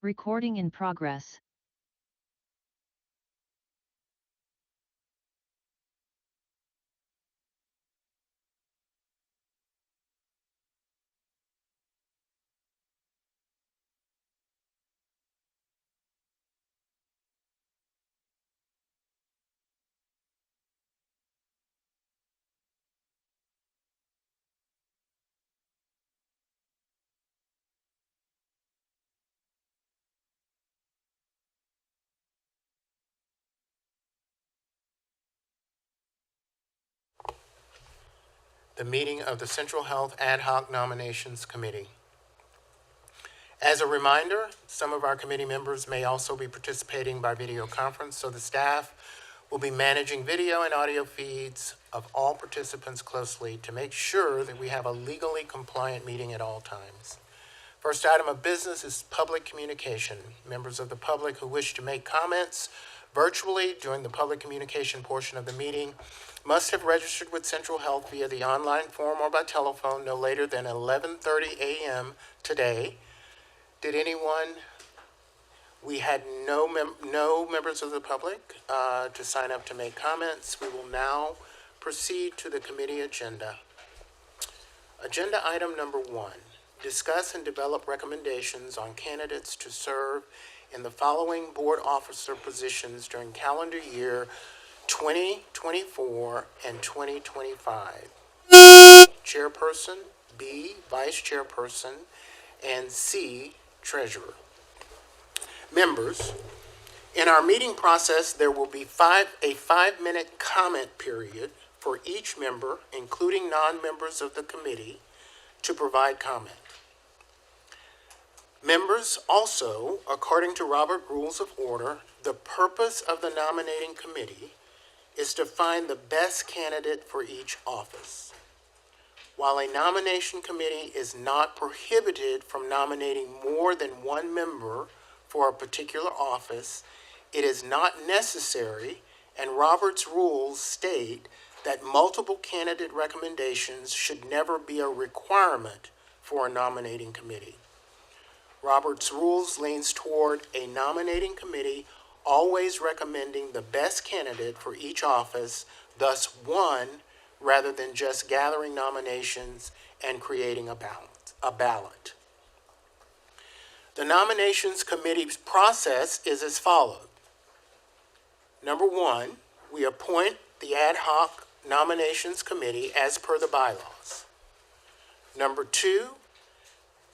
Recording in progress. The meeting of the Central Health Ad Hoc Nominations Committee. As a reminder, some of our committee members may also be participating by video conference, so the staff will be managing video and audio feeds of all participants closely to make sure that we have a legally compliant meeting at all times. First item of business is public communication. Members of the public who wish to make comments virtually during the public communication portion of the meeting must have registered with Central Health via the online form or by telephone no later than 11:30 a.m. today. Did anyone? We had no members of the public to sign up to make comments. We will now proceed to the committee agenda. Agenda item number 1. Discuss and develop recommendations on candidates to serve in the following board officer positions during calendar year 2024 and 2025. Chairperson, B, Vice Chairperson, and C, Treasurer. Members, in our meeting process, there will be a 5-minute comment period for each member, including non-members of the committee, to provide comment. Members also, according to Robert Rules of Order, the purpose of the nominating committee is to find the best candidate for each office. While a nomination committee is not prohibited from nominating more than one member for a particular office, it is not necessary, and Robert's rules state that multiple candidate recommendations should never be a requirement for a nominating committee. Robert's rules leans toward a nominating committee always recommending the best candidate for each office, thus one, rather than just gathering nominations and creating a ballot. The nominations committee's process is as follows. Number 1, we appoint the ad hoc nominations committee as per the bylaws. Number 2,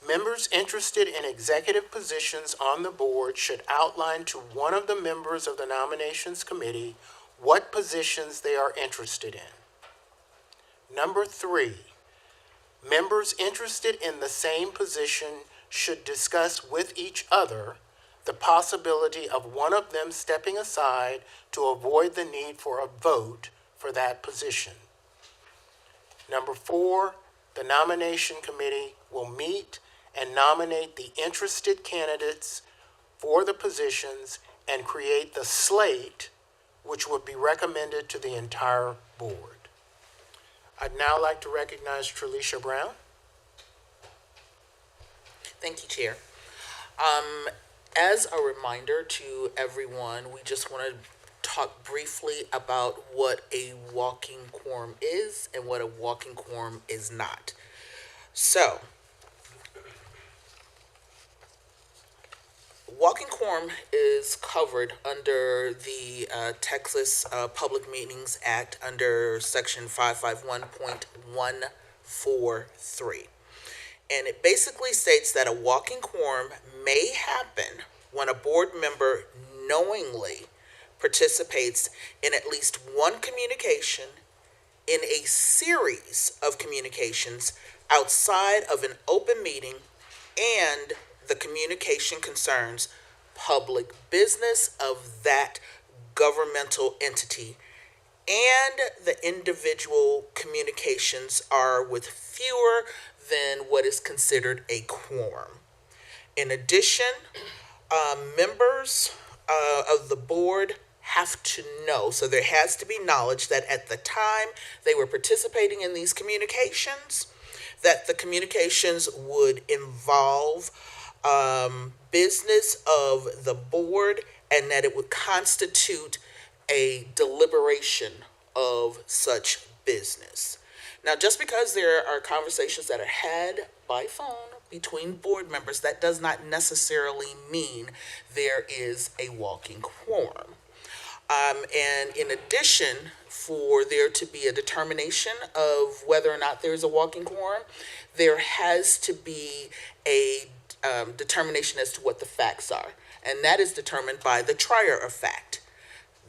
members interested in executive positions on the board should outline to one of the members of the nominations committee what positions they are interested in. Number 3, members interested in the same position should discuss with each other the possibility of one of them stepping aside to avoid the need for a vote for that position. Number 4, the nomination committee will meet and nominate the interested candidates for the positions and create the slate which would be recommended to the entire board. I'd now like to recognize Tralisha Brown. Thank you, Chair. As a reminder to everyone, we just want to talk briefly about what a walking quorum is and what a walking quorum is not. So, walking quorum is covered under the Texas Public Meetings Act under Section 551.143. And it basically states that a walking quorum may happen when a board member knowingly participates in at least one communication in a series of communications outside of an open meeting and the communication concerns public business of that governmental entity and the individual communications are with fewer than what is considered a quorum. In addition, members of the board have to know, so there has to be knowledge that at the time they were participating in these communications, that the communications would involve business of the board and that it would constitute a deliberation of such business. Now, just because there are conversations that are had by phone between board members, that does not necessarily mean there is a walking quorum. And in addition, for there to be a determination of whether or not there's a walking quorum, there has to be a determination as to what the facts are. And that is determined by the trier of fact.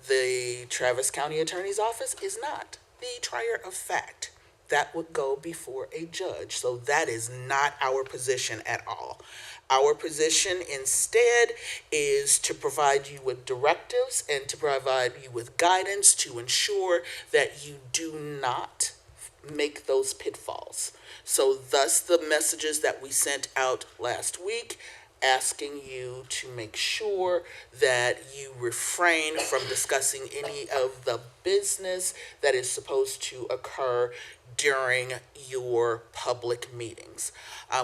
The Travis County Attorney's Office is not the trier of fact. That would go before a judge. So that is not our position at all. Our position instead is to provide you with directives and to provide you with guidance to ensure that you do not make those pitfalls. So thus the messages that we sent out last week asking you to make sure that you refrain from discussing any of the business that is supposed to occur during your public meetings.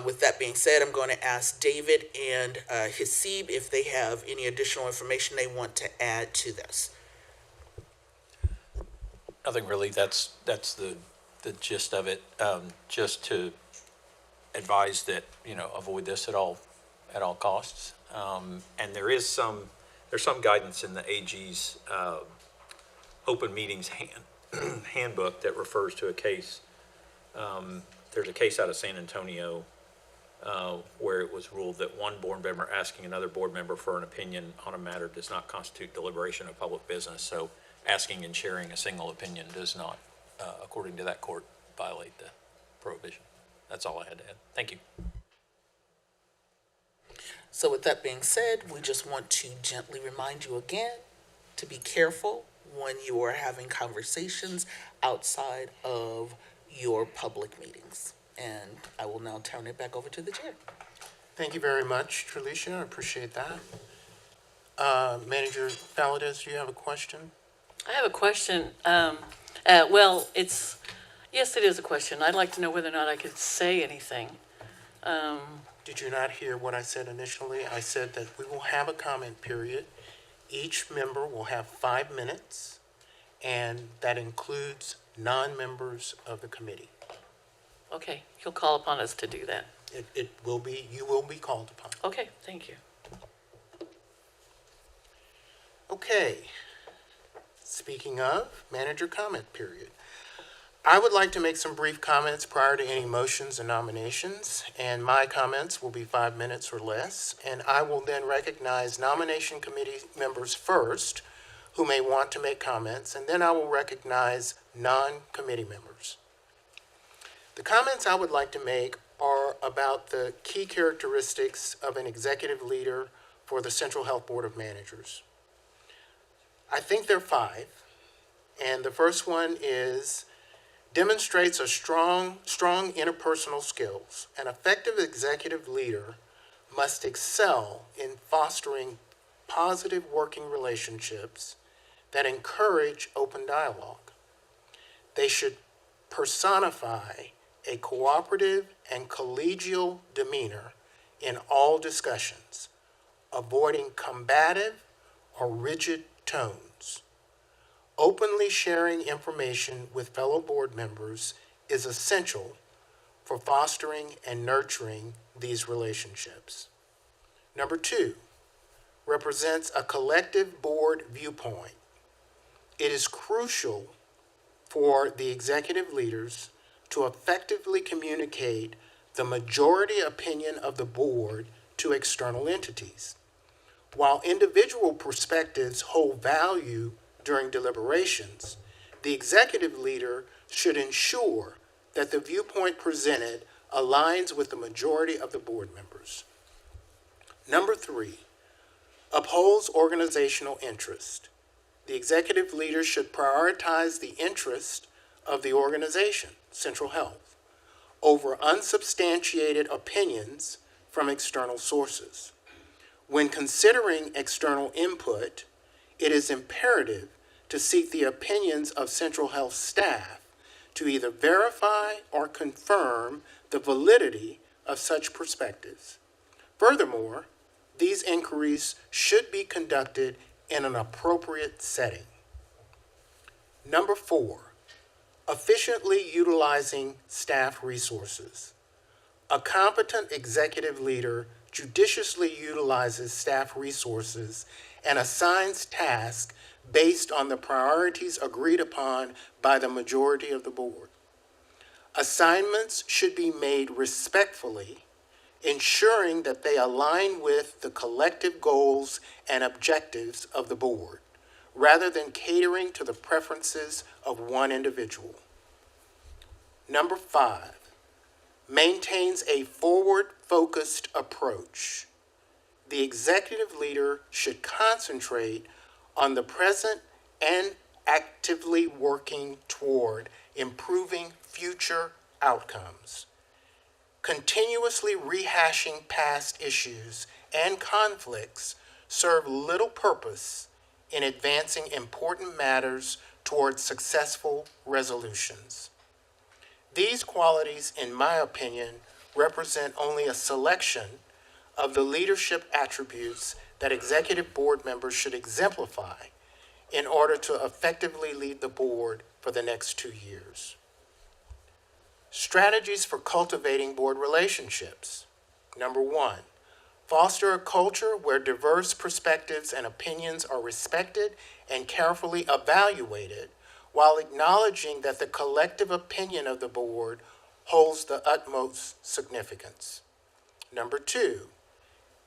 With that being said, I'm going to ask David and Hasib if they have any additional information they want to add to this. Nothing really. That's the gist of it. Just to advise that, avoid this at all costs. And there's some guidance in the AG's open meetings handbook that refers to a case. There's a case out of San Antonio where it was ruled that one board member asking another board member for an opinion on a matter does not constitute deliberation of public business. So asking and sharing a single opinion does not, according to that court, violate the prohibition. That's all I had to add. Thank you. So with that being said, we just want to gently remind you again to be careful when you are having conversations outside of your public meetings. And I will now turn it back over to the chair. Thank you very much, Trelicia. I appreciate that. Manager Valadez, do you have a question? I have a question. Yes, it is a question. I'd like to know whether or not I could say anything. Did you not hear what I said initially? I said that we will have a comment period. Each member will have 5 minutes, and that includes non-members of the committee. Okay, you'll call upon us to do that. You will be called upon. Okay, thank you. Okay. Speaking of, manager comment period. I would like to make some brief comments prior to any motions and nominations, and my comments will be 5 minutes or less, and I will then recognize nomination committee members first who may want to make comments, and then I will recognize non-committee members. The comments I would like to make are about the key characteristics of an executive leader for the Central Health Board of Managers. I think there are 5, and the first one is demonstrates a strong interpersonal skills. An effective executive leader must excel in fostering positive working relationships that encourage open dialogue. They should personify a cooperative and collegial demeanor in all discussions, avoiding combative or rigid tones. Openly sharing information with fellow board members is essential for fostering and nurturing these relationships. Number 2, represents a collective board viewpoint. It is crucial for the executive leaders to effectively communicate the majority opinion of the board to external entities. While individual perspectives hold value during deliberations, the executive leader should ensure that the viewpoint presented aligns with the majority of the board members. Number 3, upholds organizational interest. The executive leader should prioritize the interest of the organization, Central Health, over unsubstantiated opinions from external sources. When considering external input, it is imperative to seek the opinions of Central Health staff to either verify or confirm the validity of such perspectives. Furthermore, these inquiries should be conducted in an appropriate setting. Number 4, efficiently utilizing staff resources. A competent executive leader judiciously utilizes staff resources and assigns tasks based on the priorities agreed upon by the majority of the board. Assignments should be made respectfully, ensuring that they align with the collective goals and objectives of the board, rather than catering to the preferences of one individual. Number 5, maintains a forward-focused approach. The executive leader should concentrate on the present and actively working toward improving future outcomes. Continuously rehashing past issues and conflicts serve little purpose in advancing important matters toward successful resolutions. These qualities, in my opinion, represent only a selection of the leadership attributes that executive board members should exemplify in order to effectively lead the board for the next 2 years. Strategies for cultivating board relationships. Number 1, foster a culture where diverse perspectives and opinions are respected and carefully evaluated, while acknowledging that the collective opinion of the board holds the utmost significance. Number 2,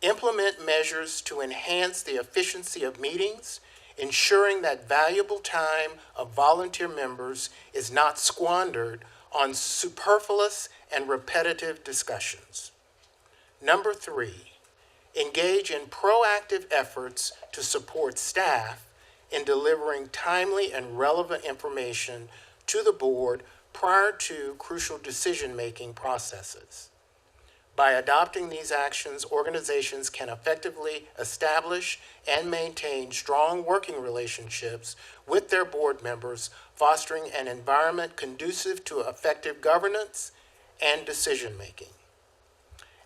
implement measures to enhance the efficiency of meetings, ensuring that valuable time of volunteer members is not squandered on superfluous and repetitive discussions. Number 3, engage in proactive efforts to support staff in delivering timely and relevant information to the board prior to crucial decision-making processes. By adopting these actions, organizations can effectively establish and maintain strong working relationships with their board members, fostering an environment conducive to effective governance and decision-making.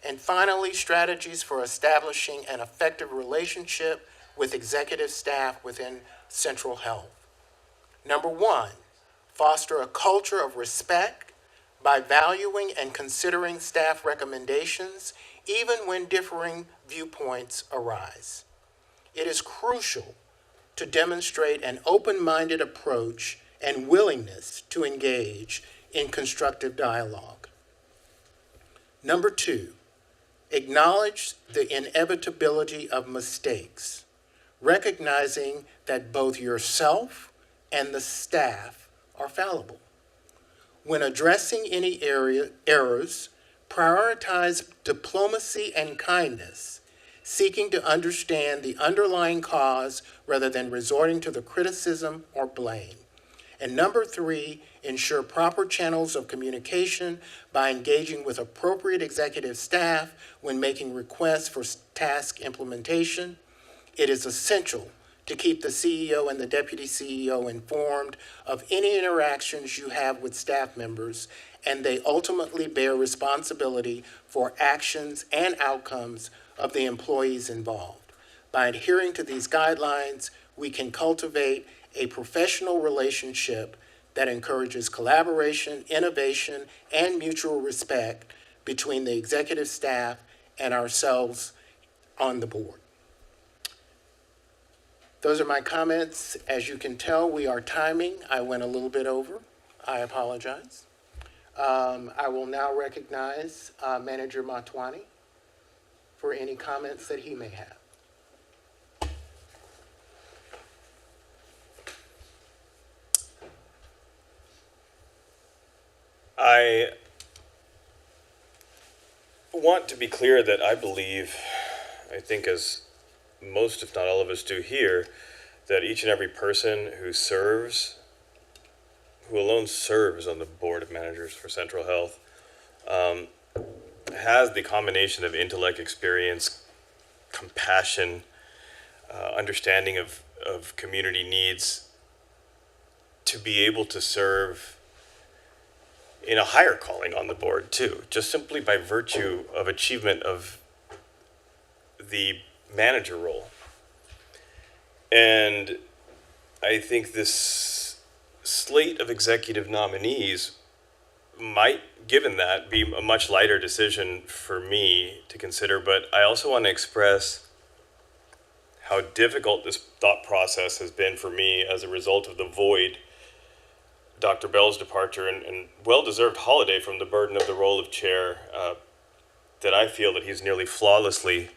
And finally, strategies for establishing an effective relationship with executive staff within Central Health. Number 1, foster a culture of respect by valuing and considering staff recommendations even when differing viewpoints arise. It is crucial to demonstrate an open-minded approach and willingness to engage in constructive dialogue. Number 2, acknowledge the inevitability of mistakes, recognizing that both yourself and the staff are fallible. When addressing any errors, prioritize diplomacy and kindness, seeking to understand the underlying cause rather than resorting to the criticism or blame. And number 3, ensure proper channels of communication by engaging with appropriate executive staff when making requests for task implementation. It is essential to keep the CEO and the deputy CEO informed of any interactions you have with staff members, and they ultimately bear responsibility for actions and outcomes of the employees involved. By adhering to these guidelines, we can cultivate a professional relationship that encourages collaboration, innovation, and mutual respect between the executive staff and ourselves on the board. Those are my comments. As you can tell, we are timing. I went a little bit over. I apologize. I will now recognize Manager Motwani for any comments that he may have. I want to be clear that I think as most, if not all of us do here, that each and every person who alone serves on the board of managers for Central Health, has the combination of intellect, experience, compassion, understanding of community needs to be able to serve in a higher calling on the board too, just simply by virtue of achievement of the manager role. And I think this slate of executive nominees might, given that, be a much lighter decision for me to consider. But I also want to express how difficult this thought process has been for me as a result of the void, Dr. Bell's departure, and well-deserved holiday from the burden of the role of chair that I feel that he's nearly flawlessly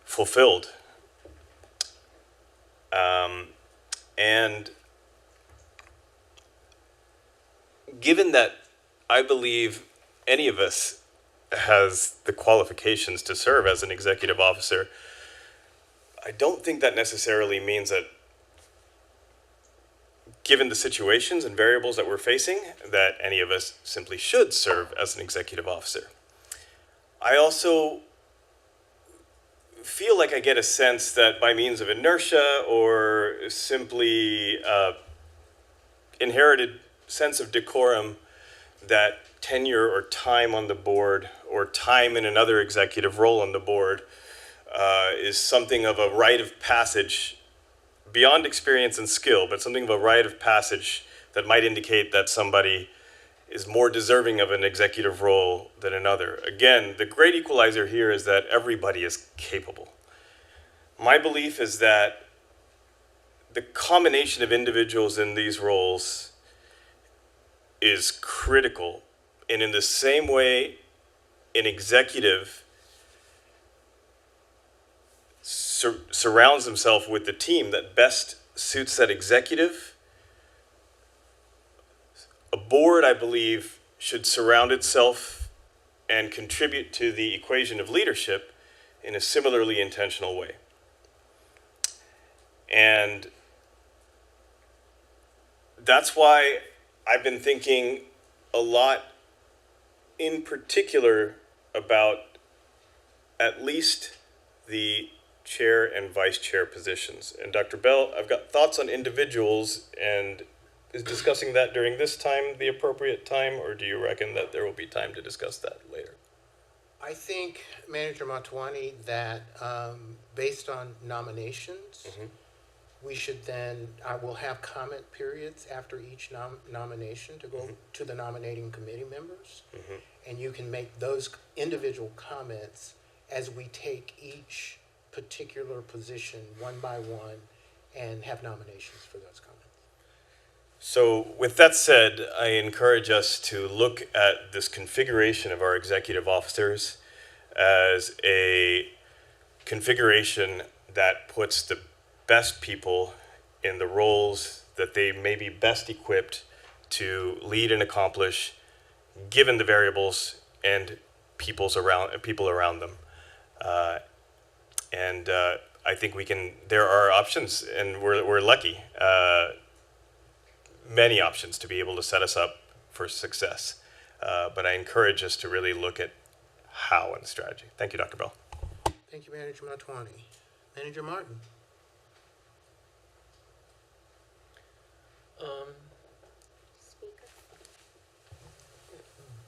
fulfilled. And given that I believe any of us has the qualifications to serve as an executive officer, I don't think that necessarily means that, given the situations and variables that we're facing, that any of us simply should serve as an executive officer. I also feel like I get a sense that by means of inertia or simply inherited sense of decorum, that tenure or time on the board or time in another executive role on the board is something of a rite of passage beyond experience and skill, but something of a rite of passage that might indicate that somebody is more deserving of an executive role than another. Again, the great equalizer here is that everybody is capable. My belief is that the combination of individuals in these roles is critical. And in the same way, an executive surrounds himself with the team that best suits that executive, a board, I believe, should surround itself and contribute to the equation of leadership in a similarly intentional way. And that's why I've been thinking a lot in particular about at least the chair and vice chair positions. And Dr. Bell, I've got thoughts on individuals, and is discussing that during this time the appropriate time, or do you reckon that there will be time to discuss that later? I think, Manager Motwani, that based on nominations, we should then, I will have comment periods after each nomination to go to the nominating committee members. And you can make those individual comments as we take each particular position one by one and have nominations for those comments. So with that said, I encourage us to look at this configuration of our executive officers as a configuration that puts the best people in the roles that they may be best equipped to lead and accomplish, given the variables and people around them. I think there are options, and we're lucky, many options to be able to set us up for success. But I encourage us to really look at how and strategy. Thank you, Dr. Bell. Thank you, Manager Motwani. Manager Martin.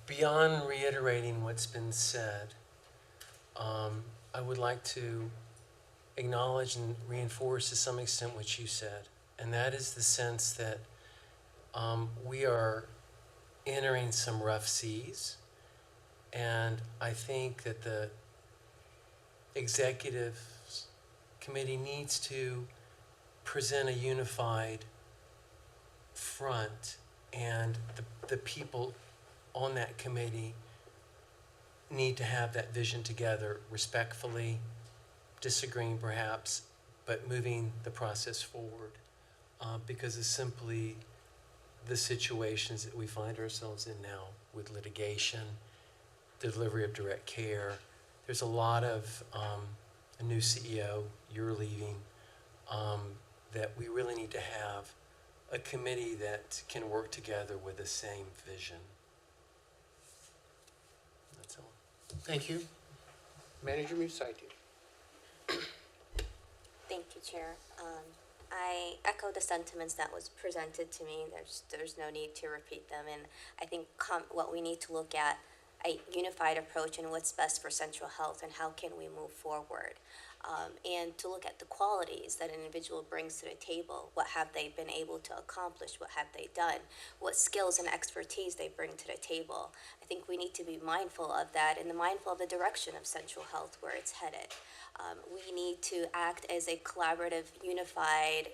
Beyond reiterating what's been said, I would like to acknowledge and reinforce to some extent what you said, and that is the sense that we are entering some rough seas, and I think that the executive committee needs to present a unified front, and the people on that committee need to have that vision together, respectfully, disagreeing perhaps, but moving the process forward, because it's simply the situations that we find ourselves in now with litigation, delivery of direct care. There's a lot of a new CEO, you're leaving, that we really need to have a committee that can work together with the same vision. That's all. Thank you. Manager Musaiti. Thank you, Chair. I echo the sentiments that was presented to me. There's no need to repeat them, and I think what we need to look at a unified approach and what's best for Central Health and how can we move forward. And to look at the qualities that an individual brings to the table. What have they been able to accomplish? What have they done? What skills and expertise they bring to the table. I think we need to be mindful of that and mindful of the direction of Central Health, where it's headed. We need to act as a collaborative, unified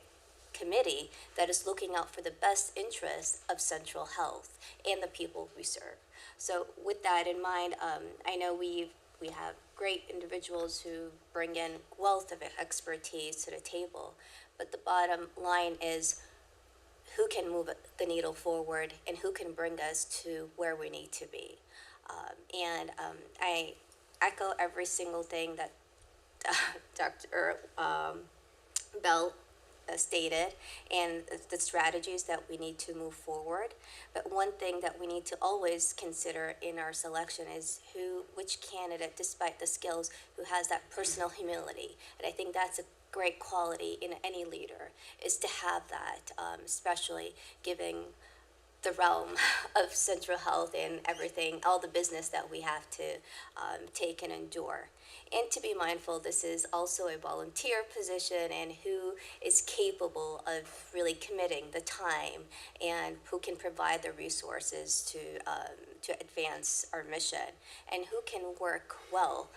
committee that is looking out for the best interests of Central Health and the people we serve. So with that in mind, I know we have great individuals who bring in wealth of expertise to the table, but the bottom line is who can move the needle forward and who can bring us to where we need to be. I echo every single thing that Dr. Bell stated and the strategies that we need to move forward. But one thing that we need to always consider in our selection is which candidate, despite the skills, who has that personal humility. And I think that's a great quality in any leader, is to have that, especially given the realm of Central Health and everything, all the business that we have to take and endure. And to be mindful, this is also a volunteer position, and who is capable of really committing the time and who can provide the resources to advance our mission, and who can work well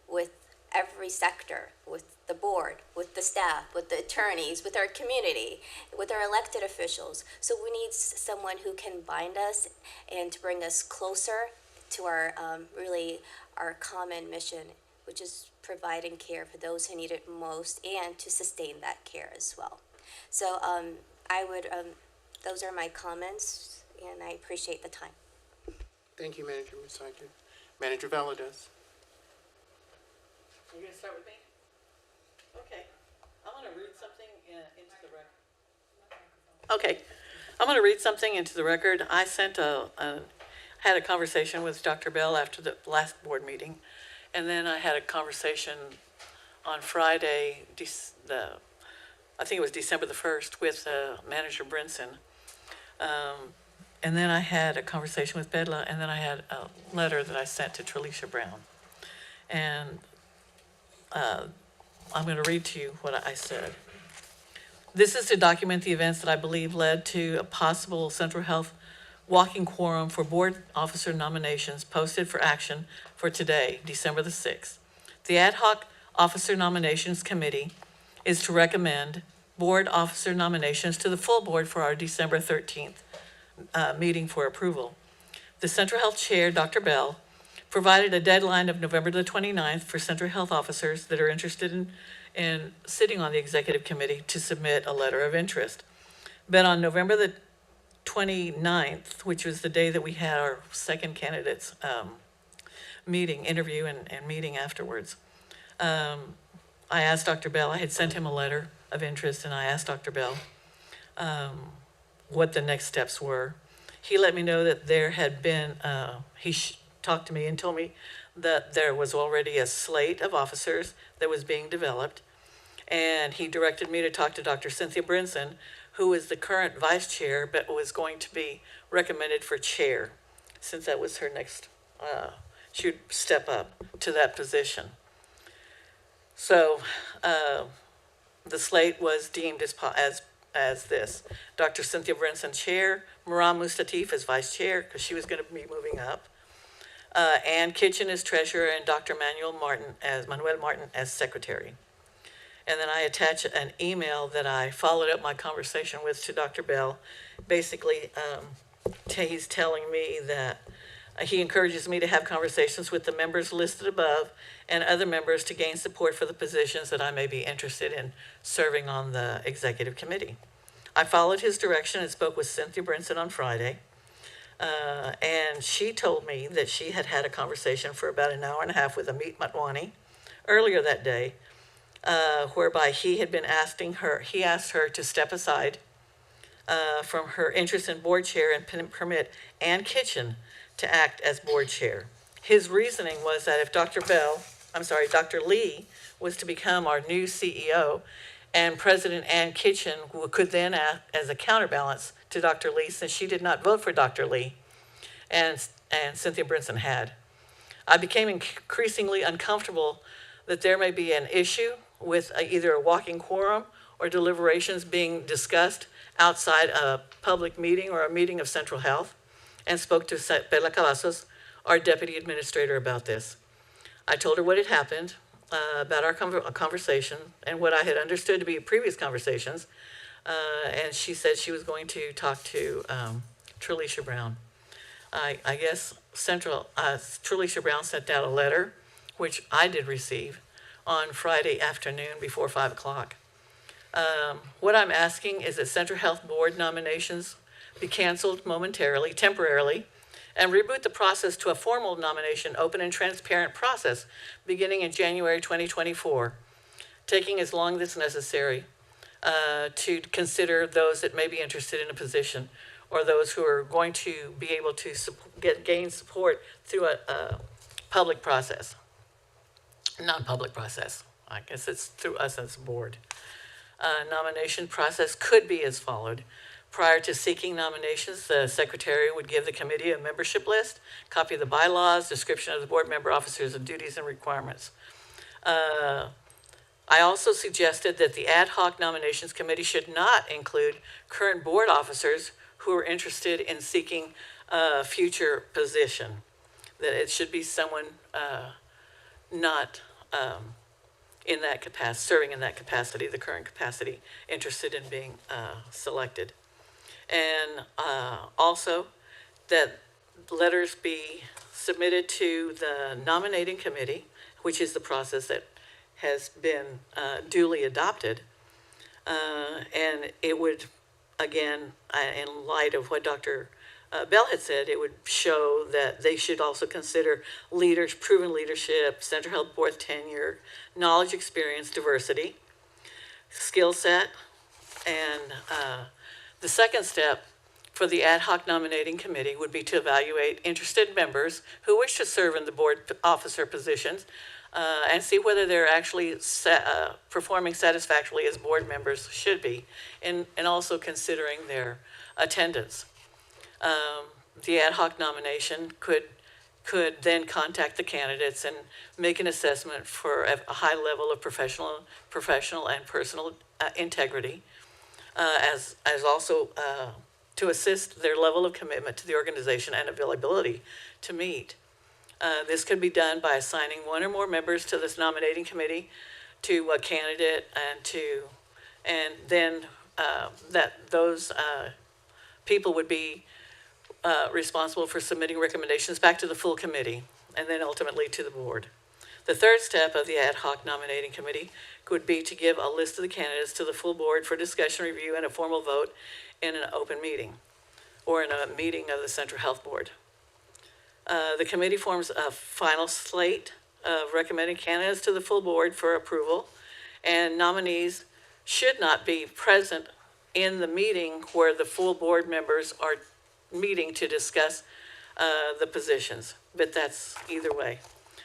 with every sector, with the board, with the staff, with the attorneys, with our community, with our elected officials. So we need someone who can bind us and to bring us closer to our our common mission, which is providing care for those who need it most and to sustain that care as well. So those are my comments, and I appreciate the time. Thank you, Manager Musaitu. Manager Valadez. You're gonna start with me? Okay, I'm gonna read something into the record. Okay, I'm gonna read something into the record. I had a conversation with Dr. Bell after the last board meeting, and then I had a conversation on Friday, I think it was December the 1st, with Manager Brinson. And then I had a conversation with Bedla, and then I had a letter that I sent to Tralisha Brown. And I'm going to read to you what I said. This is to document the events that I believe led to a possible Central Health walking quorum for board officer nominations posted for action for today, December the 6th. The Ad hoc Officer Nominations Committee is to recommend board officer nominations to the full board for our December 13th meeting for approval. The Central Health Chair, Dr. Bell, provided a deadline of November the 29th for Central Health officers that are interested in sitting on the executive committee to submit a letter of interest. But on November the 29th, which was the day that we had our second candidates interview and meeting afterwards, I asked Dr. Bell, I had sent him a letter of interest, and I asked Dr. Bell what the next steps were. He let me know that there had been, talked to me and told me that there was already a slate of officers that was being developed. And he directed me to talk to Dr. Cynthia Brinson, who is the current vice chair, but was going to be recommended for chair, since that was her next, she would step up to that position. So the slate was deemed as this: Dr. Cynthia Brinson, chair; Maram Mustatif as vice chair, because she was going to be moving up; Ann Kitchen as treasurer, and Dr. Manuel Martin as secretary. And then I attach an email that I followed up my conversation with to Dr. Bell. Basically, he's telling me that he encourages me to have conversations with the members listed above and other members to gain support for the positions that I may be interested in serving on the executive committee. I followed his direction and spoke with Cynthia Brinson on Friday. And she told me that she had had a conversation for about an hour and a half with Amit Matwani earlier that day, whereby he asked her to step aside from her interest in board chair and permit Ann Kitchen to act as board chair. His reasoning was that if Dr. Lee was to become our new CEO, and President Ann Kitchen could then act as a counterbalance to Dr. Lee, since she did not vote for Dr. Lee, and Cynthia Brinson had. I became increasingly uncomfortable that there may be an issue with either a walking quorum or deliberations being discussed outside a public meeting or a meeting of Central Health, and spoke to Perla Cavazos, our deputy administrator, about this. I told her what had happened, about our conversation and what I had understood to be previous conversations, and she said she was going to talk to Trilisha Brown. I guess Trilisha Brown sent out a letter, which I did receive, on Friday afternoon before 5 o'clock. What I'm asking is that Central Health Board nominations be canceled momentarily, temporarily, and reboot the process to a formal nomination, open and transparent process beginning in January 2024, taking as long as necessary to consider those that may be interested in a position or those who are going to be able to gain support through a public process, non-public process. I guess it's through us as a board. Nomination process could be as followed. Prior to seeking nominations, the secretary would give the committee a membership list, copy of the bylaws, description of the board member officers and duties and requirements. I also suggested that the ad hoc nominations committee should not include current board officers who are interested in seeking a future position, that it should be someone not in that capacity, serving in that capacity, the current capacity, interested in being selected. And also that letters be submitted to the nominating committee, which is the process that has been duly adopted. And it would, again, in light of what Dr. Bell had said, it would show that they should also consider leaders, proven leadership, Central Health Board tenure, knowledge, experience, diversity, skill set, and the second step for the ad hoc nominating committee would be to evaluate interested members who wish to serve in the board officer positions and see whether they're actually performing satisfactorily as board members should be, and also considering their attendance. The ad hoc nomination could then contact the candidates and make an assessment for a high level of professional and personal integrity, as also to assist their level of commitment to the organization and availability to meet. This could be done by assigning one or more members to this nominating committee to a candidate, and then that those people would be responsible for submitting recommendations back to the full committee and then ultimately to the board. The third step of the ad hoc nominating committee would be to give a list of the candidates to the full board for discussion, review, and a formal vote in an open meeting or in a meeting of the Central Health Board. The committee forms a final slate of recommended candidates to the full board for approval, and nominees should not be present in the meeting where the full board members are meeting to discuss the positions, but that's either way.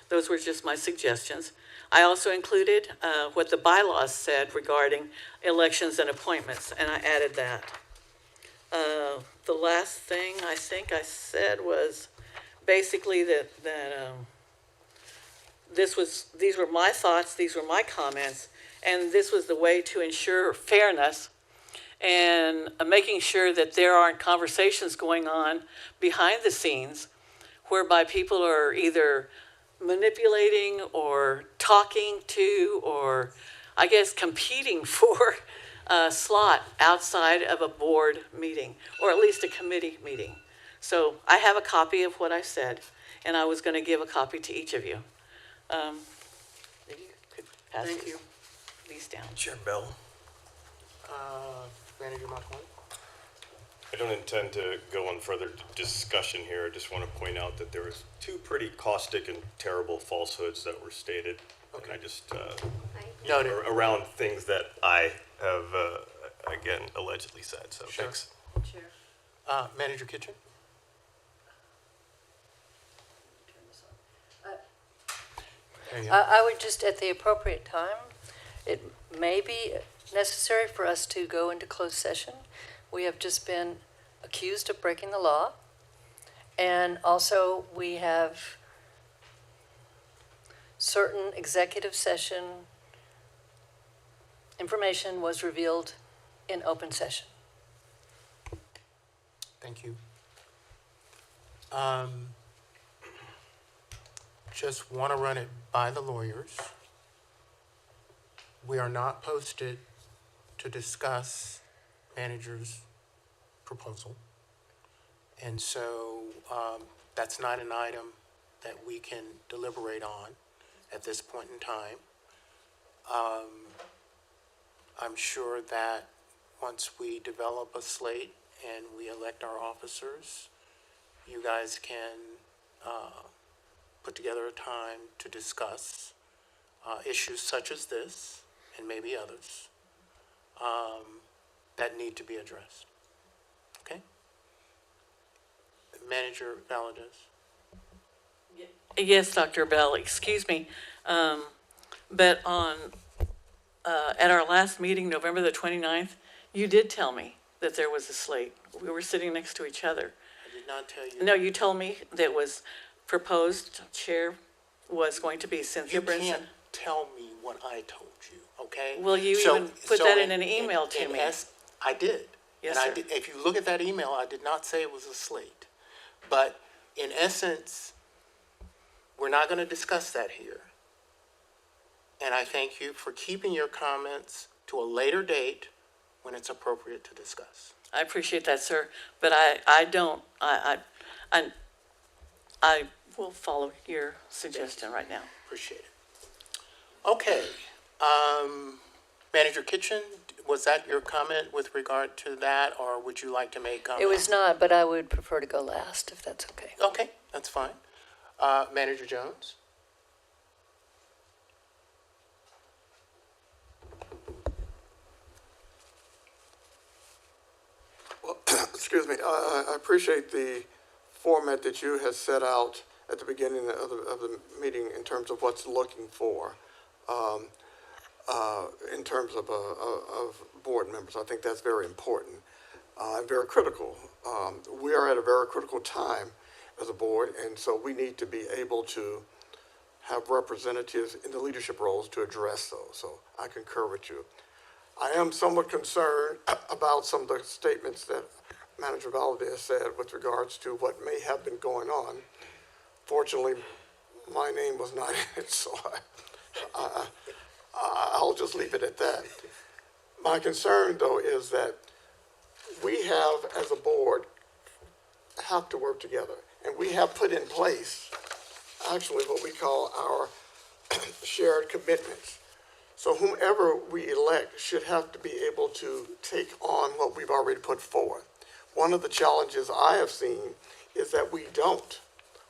Those were just my suggestions. I also included what the bylaws said regarding elections and appointments, and I added that. The last thing I think I said was basically that these were my thoughts, these were my comments, and this was the way to ensure fairness and making sure that there aren't conversations going on behind the scenes whereby people are either manipulating or talking to, or I guess competing for a slot outside of a board meeting, or at least a committee meeting. So I have a copy of what I said, and I was going to give a copy to each of you. You could pass these down. Chair Bell. Manager Marconi? I don't intend to go on further discussion here. I just want to point out that there was two pretty caustic and terrible falsehoods that were stated. Okay. And I just, Noted. around things that I have, again, allegedly said. So Sure. thanks. Manager Kitchen? There you go. I would just, at the appropriate time, it may be necessary for us to go into closed session. We have just been accused of breaking the law. And also, we have certain executive session information was revealed in open session. Thank you. Just want to run it by the lawyers. We are not posted to discuss manager's proposal. And so that's not an item that we can deliberate on at this point in time. I'm sure that once we develop a slate and we elect our officers, you guys can put together a time to discuss issues such as this and maybe others that need to be addressed. Okay? Manager Valadez. Yes, Dr. Bell, excuse me. But at our last meeting, November the 29th, you did tell me that there was a slate. We were sitting next to each other. I did not tell you. No, you told me that was proposed chair was going to be Cynthia You Brinson. can't tell me what I told you, okay? Well, you So- even put so that in an email to me. I did. Yes, And I sir. did. If you look at that email, I did not say it was a slate. But in essence, we're not going to discuss that here. And I thank you for keeping your comments to a later date when it's appropriate to discuss. I appreciate that, sir, but I will follow your suggestion right now. Appreciate it. Okay. Manager Kitchen, was that your comment with regard to that, or would you like to make comments? It was not, but I would prefer to go last, if that's okay. Okay, that's fine. Manager Jones? Excuse me, I appreciate the format that you have set out at the beginning of the meeting in terms of what's looking for, in terms of board members. I think that's very important and very critical. We are at a very critical time as a board, and so we need to be able to have representatives in the leadership roles to address those. So I concur with you. I am somewhat concerned about some of the statements that Manager Valadez said with regards to what may have been going on. Fortunately, my name was not in it, so I'll just leave it at that. My concern, though, is that we have, as a board, have to work together. And we have put in place, actually, what we call our shared commitments. So whomever we elect should have to be able to take on what we've already put forward. One of the challenges I have seen is that we don't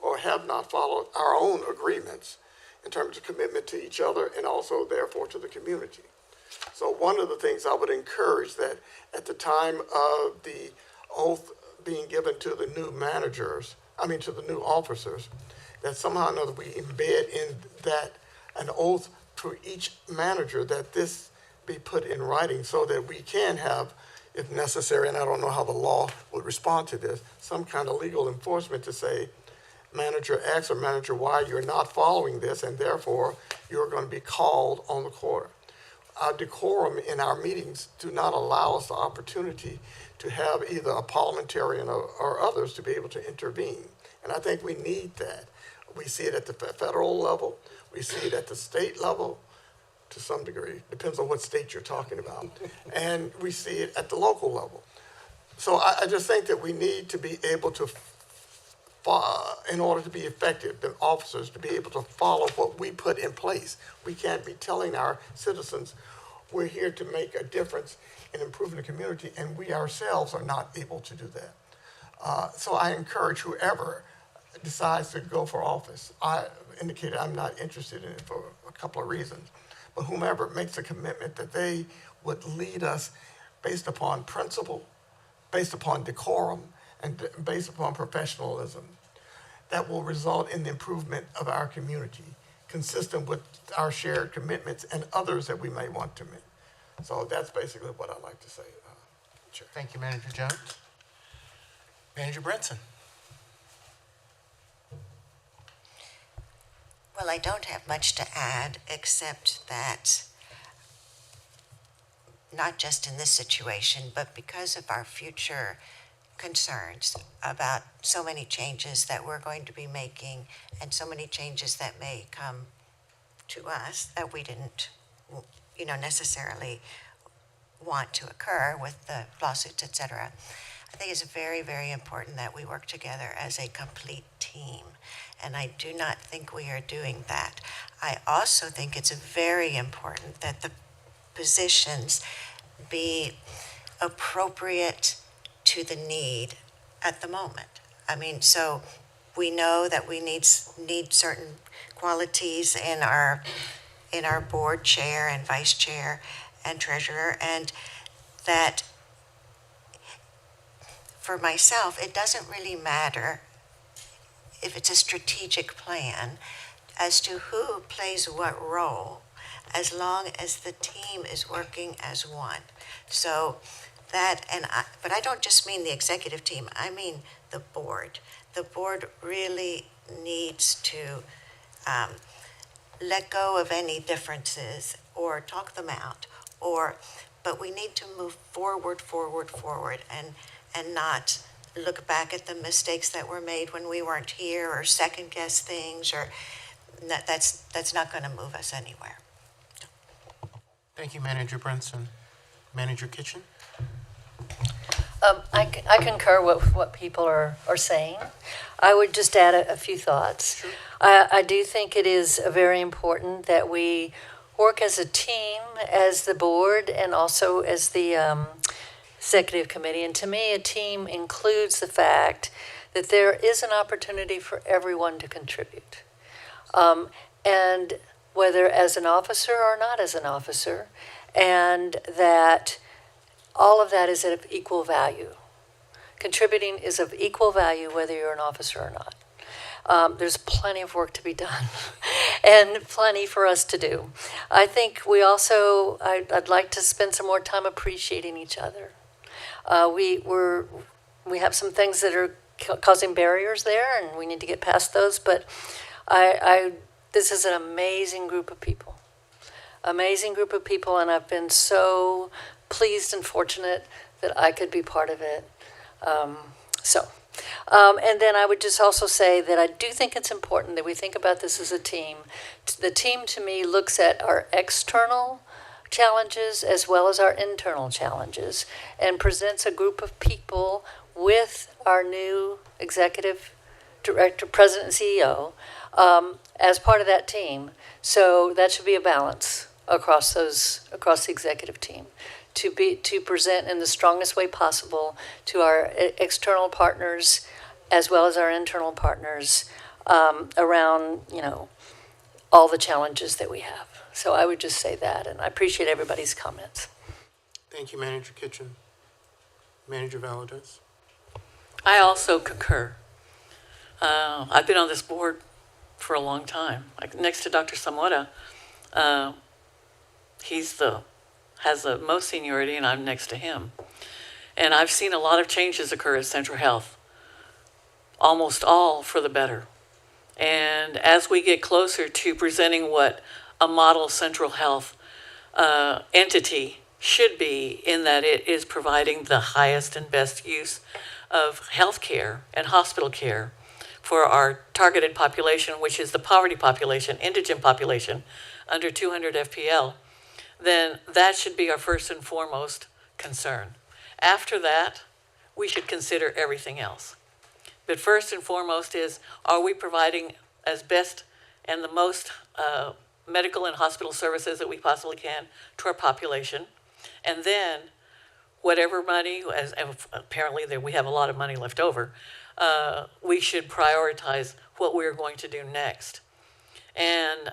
or have not followed our own agreements in terms of commitment to each other and also, therefore, to the community. So one of the things I would encourage that at the time of the oath being given to the new to the new officers, that somehow or another we embed in that an oath for each manager, that this be put in writing so that we can have, if necessary, and I don't know how the law would respond to this, some kind of legal enforcement to say, Manager X or Manager Y, you're not following this, and therefore you're going to be called on the quarter. Our decorum in our meetings do not allow us the opportunity to have either a parliamentarian or others to be able to intervene. And I think we need that. We see it at the federal level. We see it at the state level to some degree. Depends on what state you're talking about. And we see it at the local level. So I just think that we need to be able to, in order to be effective, the officers to be able to follow what we put in place. We can't be telling our citizens we're here to make a difference in improving the community, and we ourselves are not able to do that. So I encourage whoever decides to go for office. I indicated I'm not interested in it for a couple of reasons, but whomever makes a commitment that they would lead us based upon principle, based upon decorum, and based upon professionalism, that will result in the improvement of our community, consistent with our shared commitments and others that we may want to make. So that's basically what I'd like to say, Chair. Thank you, Manager Jones. Manager Brinson. Well, I don't have much to add, except that not just in this situation, but because of our future concerns about so many changes that we're going to be making and so many changes that may come to us that we didn't, necessarily want to occur with the lawsuits, et cetera. I think it's very, very important that we work together as a complete team. And I do not think we are doing that. I also think it's very important that the positions be appropriate to the need at the moment. I mean, so we know that we need certain qualities in our board chair and vice chair and treasurer, and that for myself, it doesn't really matter if it's a strategic plan as to who plays what role, as long as the team is working as one. So that, but I don't just mean the executive team, I mean the board. The board really needs to let go of any differences or talk them out, but we need to move forward, and not look back at the mistakes that were made when we weren't here, or second guess things, or that's not going to move us anywhere. Thank you, Manager Brunson. Manager Kitchen? I concur with what people are saying. I would just add a few thoughts. Sure. I do think it is very important that we work as a team, as the board, and also as the executive committee. And to me, a team includes the fact that there is an opportunity for everyone to contribute. And whether as an officer or not as an officer, and that all of that is of equal value. Contributing is of equal value whether you're an officer or not. There's plenty of work to be done and plenty for us to do. I think we also, I'd like to spend some more time appreciating each other. We have some things that are causing barriers there, and we need to get past those, but this is an amazing group of people. Amazing group of people, and I've been so pleased and fortunate that I could be part of it. And then I would just also say that I do think it's important that we think about this as a team. The team, to me, looks at our external challenges as well as our internal challenges and presents a group of people with our new executive director, president, and CEO as part of that team. So that should be a balance across the executive team to present in the strongest way possible to our external partners as well as our internal partners around all the challenges that we have. So I would just say that, and I appreciate everybody's comments. Thank you, Manager Kitchen. Manager Valadez? I also concur. I've been on this board for a long time. Next to Dr. Samora, has the most seniority, and I'm next to him. And I've seen a lot of changes occur at Central Health, almost all for the better. And as we get closer to presenting what a model Central Health entity should be, in that it is providing the highest and best use of health care and hospital care for our targeted population, which is the poverty population, indigent population, under 200 FPL, then that should be our first and foremost concern. After that, we should consider everything else. But first and foremost is, are we providing as best and the most medical and hospital services that we possibly can to our population? And then whatever money, as apparently we have a lot of money left over, we should prioritize what we're going to do next. And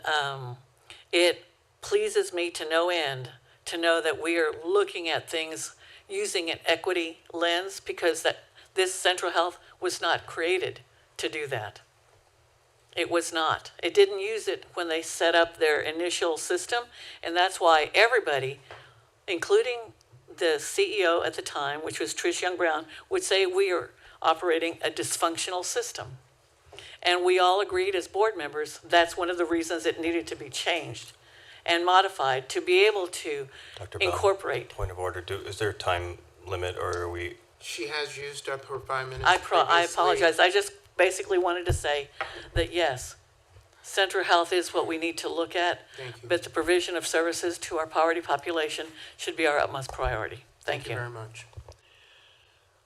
it pleases me to no end to know that we are looking at things using an equity lens, because that this Central Health was not created to do that. It was not. It didn't use it when they set up their initial system, and that's why everybody, including the CEO at the time, which was Trish Young Brown, would say we are operating a dysfunctional system. And we all agreed as board members, that's one of the reasons it needed to be changed and modified to be able to Dr. Bell, incorporate. point of order, is there a time limit or are we? She has used up her 5 minutes I previously. apologize. I just basically wanted to say that yes, Centra Health is what we need to look at. Thank you. But the provision of services to our poverty population should be our utmost priority. Thank you. Very much.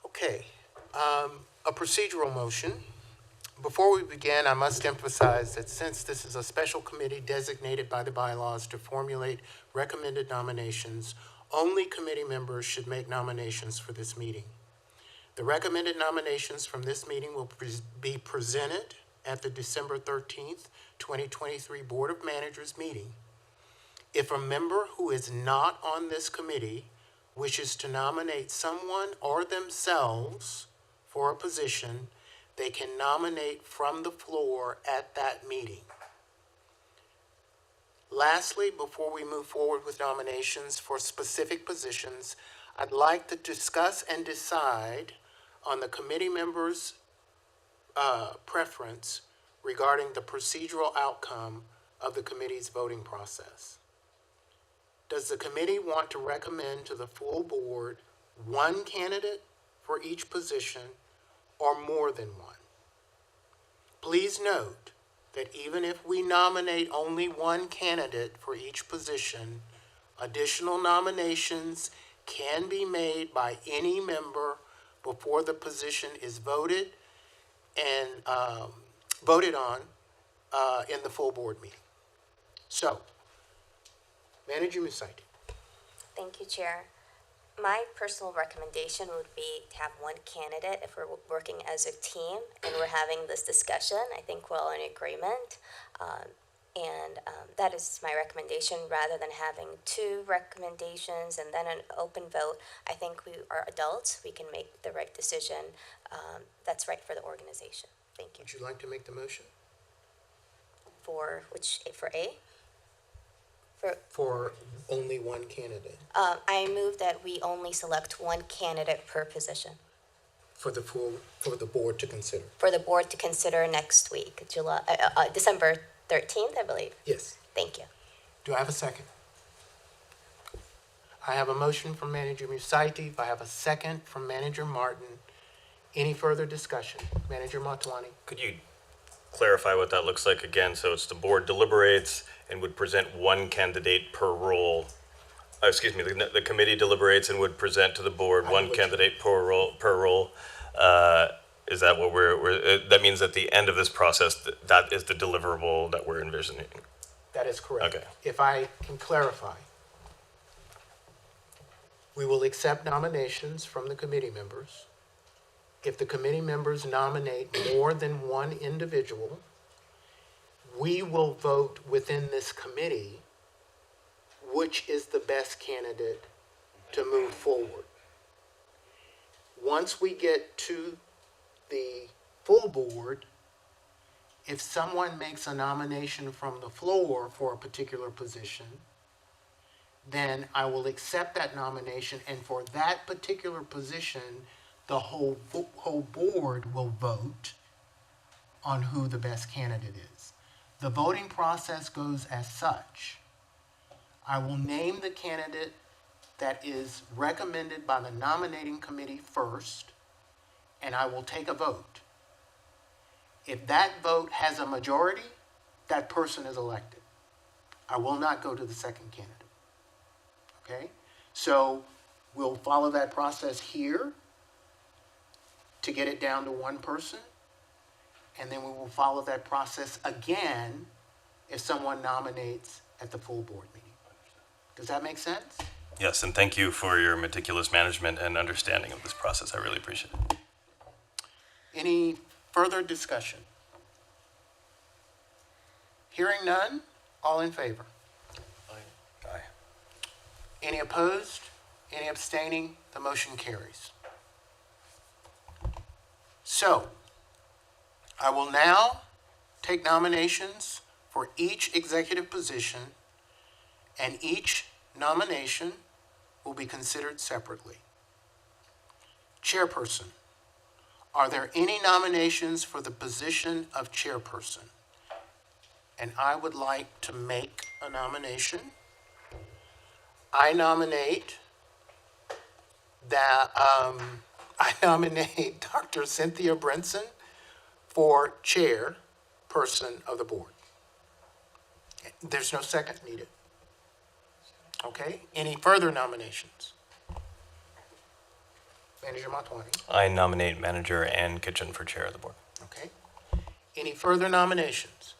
Okay, a procedural motion. Before we begin, I must emphasize that since this is a special committee designated by the bylaws to formulate recommended nominations, only committee members should make nominations for this meeting. The recommended nominations from this meeting will be presented at the December 13th, 2023 Board of Managers meeting. If a member who is not on this committee wishes to nominate someone or themselves for a position, they can nominate from the floor at that meeting. Lastly, before we move forward with nominations for specific positions, I'd like to discuss and decide on the committee members' preference regarding the procedural outcome of the committee's voting process. Does the committee want to recommend to the full board one candidate for each position or more than one? Please note that even if we nominate only one candidate for each position, additional nominations can be made by any member before the position is voted and voted on in the full board meeting. So, Manager Musaiti. Thank you, Chair. My personal recommendation would be to have one candidate if we're working as a team and we're having this discussion. I think we're all in agreement. That is my recommendation rather than having two recommendations and then an open vote. I think we are adults. We can make the right decision that's right for the organization. Thank you. Would you like to make the motion? For A? For only one candidate. I move that we only select one candidate per position For the board to consider. for the board to consider next week, December 13th, I believe. Yes. Thank you. Do I have a second? I have a motion from Manager Musaiti. I have a second from Manager Martin. Any further discussion? Manager Motwani? Could you clarify what that looks like again? So it's the board deliberates and would present one candidate per role. The committee deliberates and would present to the board one candidate per role. Is that what that means at the end of this process, that is the deliverable that we're envisioning? That is correct. Okay. If I can clarify, we will accept nominations from the committee members. If the committee members nominate more than one individual, we will vote within this committee which is the best candidate to move forward. Once we get to the full board, if someone makes a nomination from the floor for a particular position, then I will accept that nomination, and for that particular position, the whole board will vote on who the best candidate is. The voting process goes as such. I will name the candidate that is recommended by the nominating committee first, and I will take a vote. If that vote has a majority, that person is elected. I will not go to the second candidate. Okay? So we'll follow that process here to get it down to one person, and then we will follow that process again if someone nominates at the full board meeting. Does that make sense? Yes, and thank you for your meticulous management and understanding of this process. I really appreciate it. Any further discussion? Hearing none, all in favor? Aye. Any opposed? Any abstaining? The motion carries. So, I will now take nominations for each executive position, and each nomination will be considered separately. Chairperson, Are there any nominations for the position of chairperson? And I would like to make a nomination. I nominate Dr. Cynthia Brinson for chairperson of the board. There's no second needed. Okay, any further nominations? Manager Motwani. I nominate Manager Ann Kitchen for chair of the board. Okay. Any further nominations?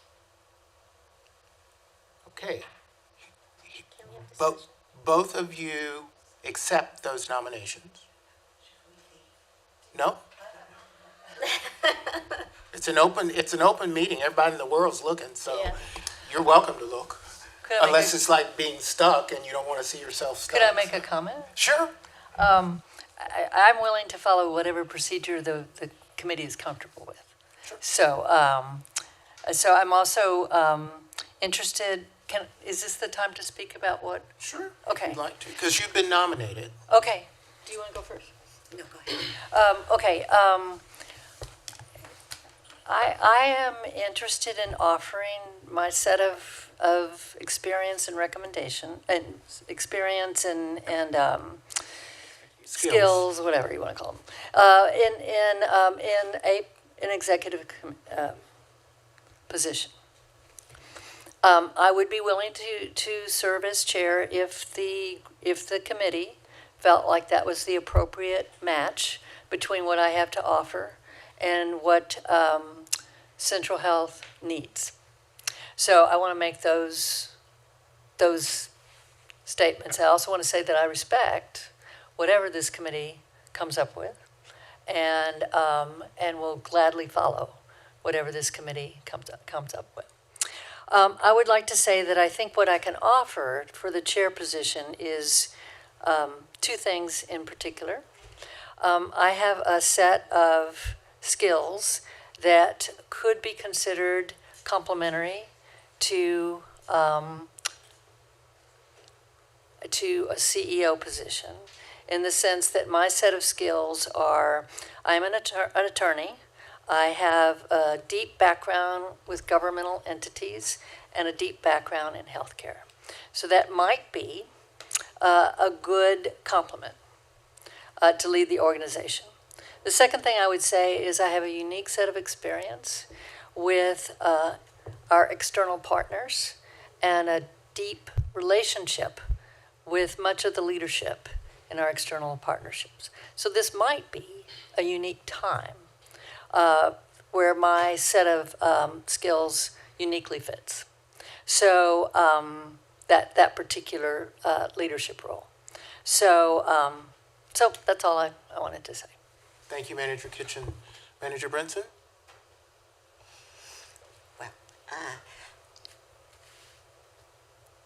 Okay. Both of you accept those nominations? No? It's an open meeting. Everybody in the world's looking, so Yeah. you're welcome to look. Could I make Unless a- it's like being stuck and you don't want to see yourself stuck. Could I make a comment? Sure. I'm willing to follow whatever procedure the committee is comfortable with. So, so I'm also interested, is this the time to speak about what? Sure. Okay. If you'd like to, because you've been nominated. Okay. Do you want to go first? No, go ahead. Okay, I am interested in offering my set of experience and recommendation, and experience and skills, whatever you want to call them, in an executive position. I would be willing to serve as chair if the committee felt like that was the appropriate match between what I have to offer and what Central Health needs. So I want to make those statements. I also want to say that I respect whatever this committee comes up with, and will gladly follow whatever this committee comes up with. I would like to say that I think what I can offer for the chair position is two things in particular. I have a set of skills that could be considered complementary to a CEO position, in the sense that my set of skills are, I'm an attorney. I have a deep background with governmental entities and a deep background in healthcare. So that might be a good complement to lead the organization. The second thing I would say is I have a unique set of experience with our external partners and a deep relationship with much of the leadership in our external partnerships. So this might be a unique time where my set of skills uniquely fits. So that particular leadership role. So so that's all I wanted to say. Thank you, Manager Kitchen. Manager Brinson? Well,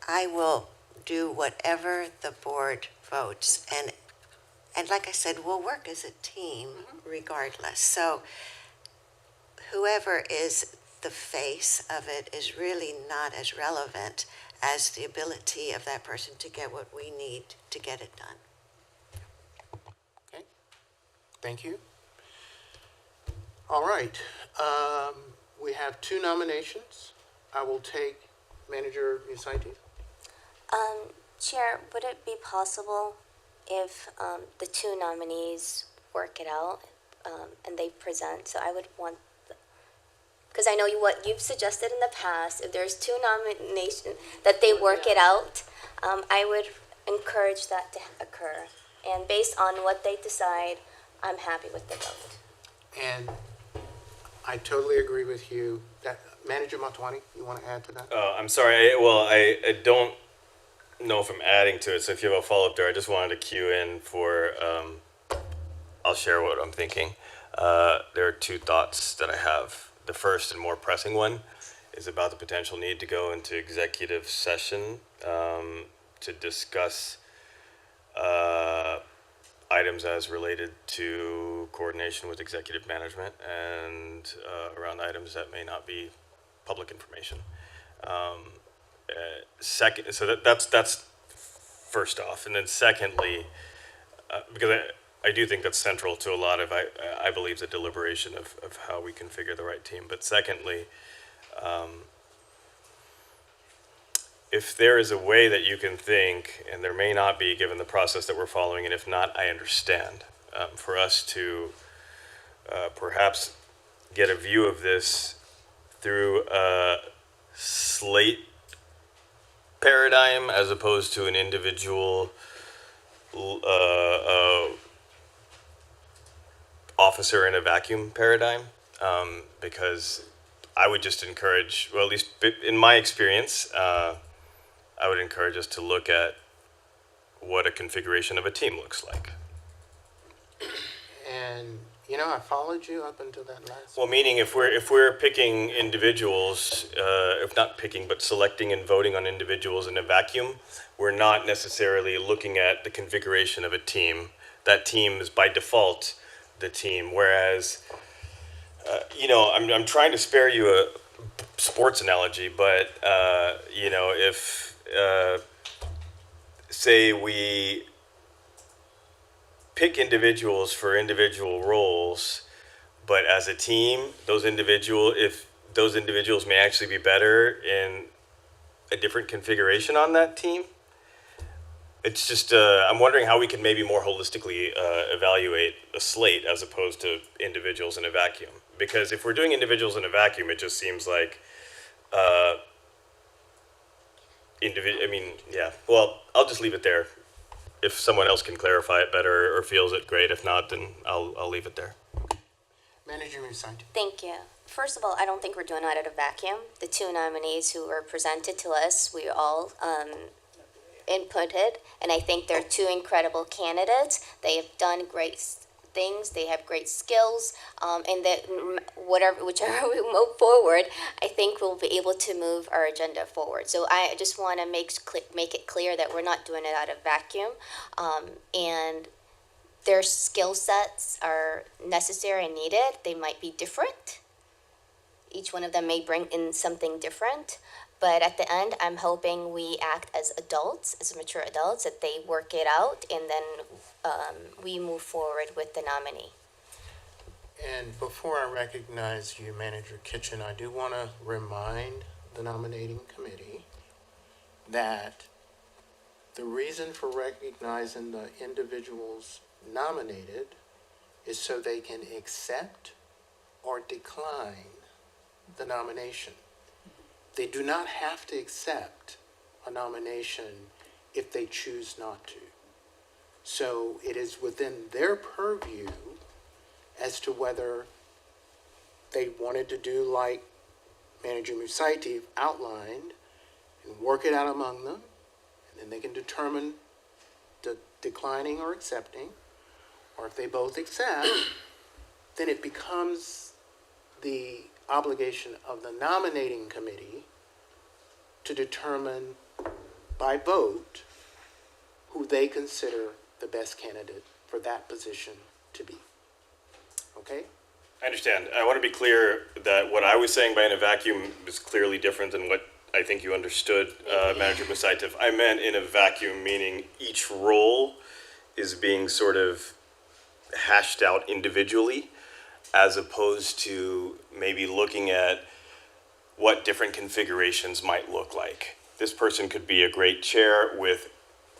I will do whatever the board votes, and like I said, we'll work as a team regardless. So whoever is the face of it is really not as relevant as the ability of that person to get what we need to get it done. Okay. Thank you. All right. We have two nominations. I will take Manager Musaitis. Chair, would it be possible if the two nominees work it out and they present? So I would want, because I know what you've suggested in the past, if there's two nominations, that they work it out, I would encourage that to occur. And based on what they decide, I'm happy with the vote. And I totally agree with you. Manager Motwani, you want to add to that? I'm sorry. I don't know if I'm adding to it. So if you have a follow-up there, I just wanted to cue in for, I'll share what I'm thinking. There are two thoughts that I have. The first and more pressing one is about the potential need to go into executive session to discuss items as related to coordination with executive management and around items that may not be public information. Second, so that's first off, and then secondly, because I do think that's central to a lot of, I believe, the deliberation of how we configure the right team. But secondly, if there is a way that you can think, and there may not be given the process that we're following, and if not, I understand, for us to perhaps get a view of this through a slate paradigm as opposed to an individual officer in a vacuum paradigm, because I would just encourage, well, at least in my experience, I would encourage us to look at what a configuration of a team looks like. And, you know, I followed you up until that last. Well, meaning if we're picking individuals, if not picking, but selecting and voting on individuals in a vacuum, we're not necessarily looking at the configuration of a team. That team is by default the team. Whereas, you know, I'm trying to spare you a sports analogy, but you know, if say we pick individuals for individual roles, but as a team, if those individuals may actually be better in a different configuration on that team. It's just, I'm wondering how we can maybe more holistically evaluate a slate as opposed to individuals in a vacuum. Because if we're doing individuals in a vacuum, it just seems like, I mean, yeah. Well, I'll just leave it there. If someone else can clarify it better or feels it, great. If not, then I'll leave it there. Manager Musante. Thank you. First of all, I don't think we're doing it out of a vacuum. The two nominees who were presented to us, we all inputted, and I think they're two incredible candidates. They have done great things. They have great skills, and that whichever we move forward, I think we'll be able to move our agenda forward. So I just want to make it clear that we're not doing it out of vacuum, and their skill sets are necessary and needed. They might be different. Each one of them may bring in something different. But at the end, I'm hoping we act as adults, as mature adults, that they work it out, and then we move forward with the nominee. And before I recognize you, Manager Kitchen, I do want to remind the nominating committee that the reason for recognizing the individuals nominated is so they can accept or decline the nomination. They do not have to accept a nomination if they choose not to. So it is within their purview as to whether they wanted to do like Manager Musante outlined and work it out among them, and then they can determine the declining or accepting, or if they both accept, then it becomes the obligation of the nominating committee to determine by vote who they consider the best candidate for that position to be. Okay? I understand. I want to be clear that what I was saying by in a vacuum is clearly different than what I think you understood, Manager Musaitif. I meant in a vacuum, meaning each role is being sort of hashed out individually, as opposed to maybe looking at what different configurations might look like. This person could be a great chair with,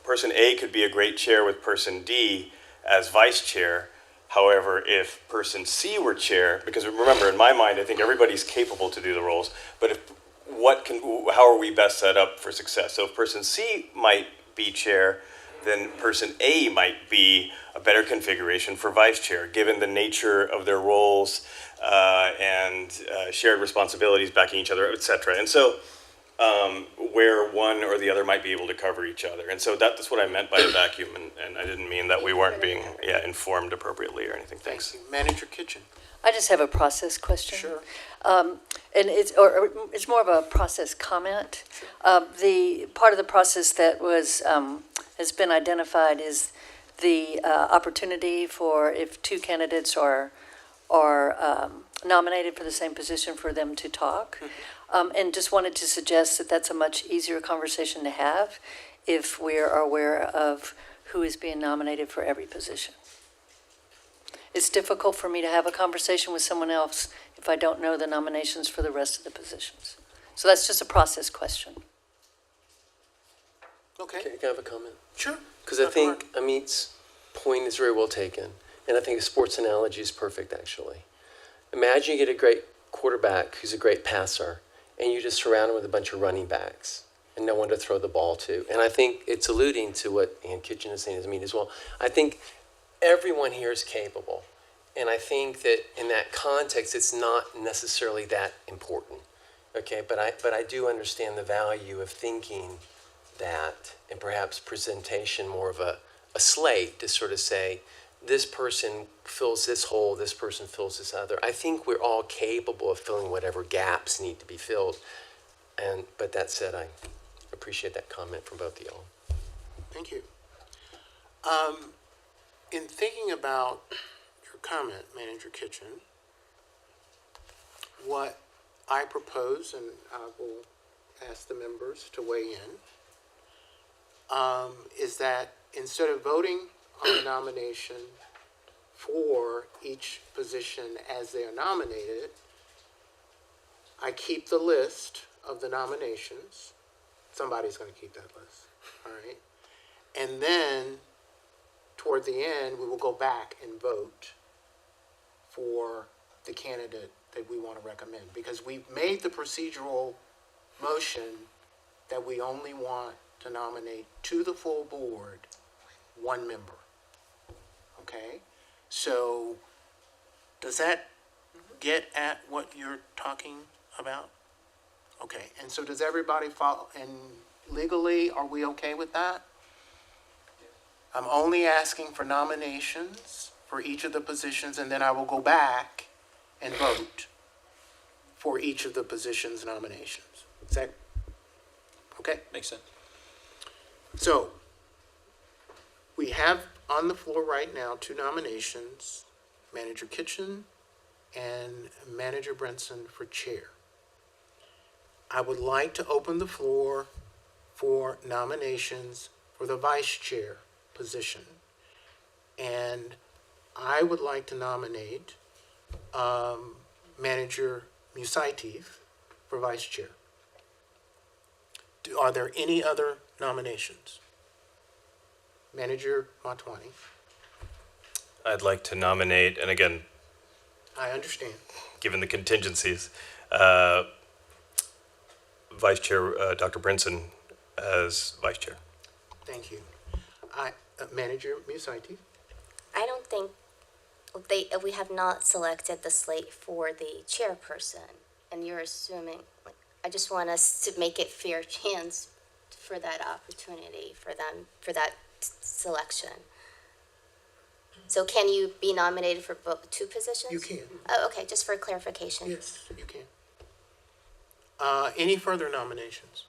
person A could be a great chair with person D as vice chair. However, if person C were chair, because remember, in my mind, I think everybody's capable to do the roles, but how are we best set up for success? So if person C might be chair, then person A might be a better configuration for vice chair, given the nature of their roles and shared responsibilities backing each other, et cetera. And so where one or the other might be able to cover each other. And so that's what I meant by a vacuum, and I didn't mean that we weren't being informed appropriately or anything. Thanks. Thank you. Manager Kitchen. I just have a process question. Sure. And it's more of a process comment. The part of the process that has been identified is the opportunity for, if two candidates are nominated for the same position, for them to talk. And just wanted to suggest that that's a much easier conversation to have if we are aware of who is being nominated for every position. It's difficult for me to have a conversation with someone else if I don't know the nominations for the rest of the positions. So that's just a process question. Okay, Can I have a comment? sure. Because I Dr. think Amit's point is very well taken, and I think a sports analogy is perfect, actually. Imagine you get a great quarterback who's a great passer, and you just surround him with a bunch of running backs and no one to throw the ball to. And I think it's alluding to what Ann Kitchen is saying as well. I think everyone here is capable, and I think that in that context, it's not necessarily that important. Okay, but I do understand the value of thinking that, and perhaps presentation more of a slate to sort of say, this person fills this hole, this person fills this other. I think we're all capable of filling whatever gaps need to be filled. But that said, I appreciate that comment from both of y'all. Thank you. In thinking about your comment, Manager Kitchen, what I propose, and I will ask the members to weigh in, is that instead of voting on the nomination for each position as they are nominated, I keep the list of the nominations. Somebody's going to keep that list, all right? And then, toward the end, we will go back and vote for the candidate that we want to recommend, because we've made the procedural motion that we only want to nominate to the full board one member. Okay? So, does that get at what you're talking about? Okay, and so does everybody follow, and legally, are we okay with that? I'm only asking for nominations for each of the positions, and then I will go back and vote for each of the positions' nominations. Is that, okay? Makes sense. So, we have on the floor right now two nominations, Manager Kitchen and Manager Brinson for chair. I would like to open the floor for nominations for the vice chair position. And I would like to nominate Manager Musaitif for vice chair. Are there any other nominations? Manager Motwani. I'd like to nominate, and again, I understand. given the contingencies, Vice Chair Dr. Brinson as Vice Chair. Thank you. Manager Musaitif. I don't think we have not selected the slate for the chairperson, and you're assuming, I just want us to make it fair chance for that opportunity, for them, for that selection. So can you be nominated for both, two positions? You can. Oh, okay, just for clarification. Yes, you can. Any further nominations?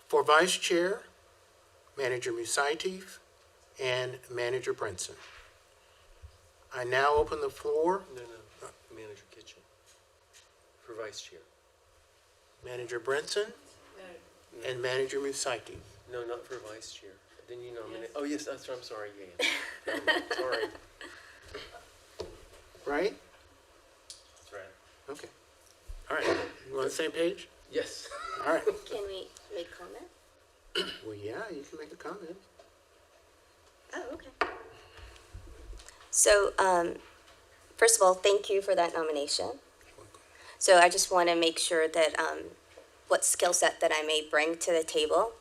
For vice chair, Manager Musaitif and Manager Brinson. I now open the floor. No, Manager Kitchen for vice chair. Manager Brinson and Manager Musaitif. No, not for vice chair. Then you nominate. Oh, yes, that's right. I'm sorry. Yeah. Sorry. Right? That's right. Okay. All right. You on the same page? Yes. All right. Can we make comment? Well, yeah, you can make a comment. Oh, okay. So, first of all, thank you for that nomination. So I just want to make sure that what skill set that I may bring to the table.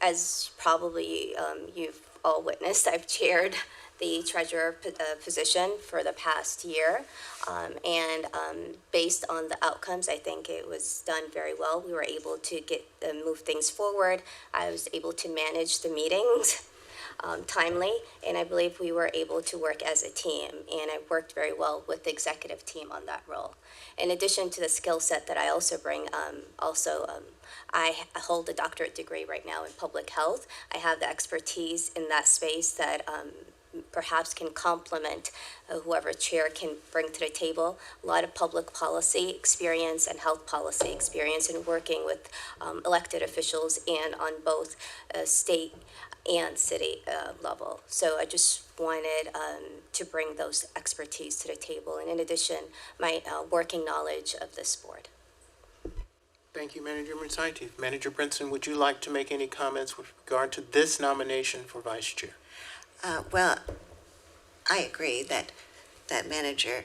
As probably you've all witnessed, I've chaired the treasurer position for the past year. And based on the outcomes, I think it was done very well. We were able to move things forward. I was able to manage the meetings timely, and I believe we were able to work as a team. And I worked very well with the executive team on that role. In addition to the skill set that I also bring, I hold a doctorate degree right now in public health. I have the expertise in that space that perhaps can complement whoever chair can bring to the table. A lot of public policy experience and health policy experience in working with elected officials and on both state and city level. So I just wanted to bring those expertise to the table, and in addition, my working knowledge of this board. Thank you, Manager Musaiti. Manager Brinson, would you like to make any comments with regard to this nomination for vice chair? Well, I agree that Manager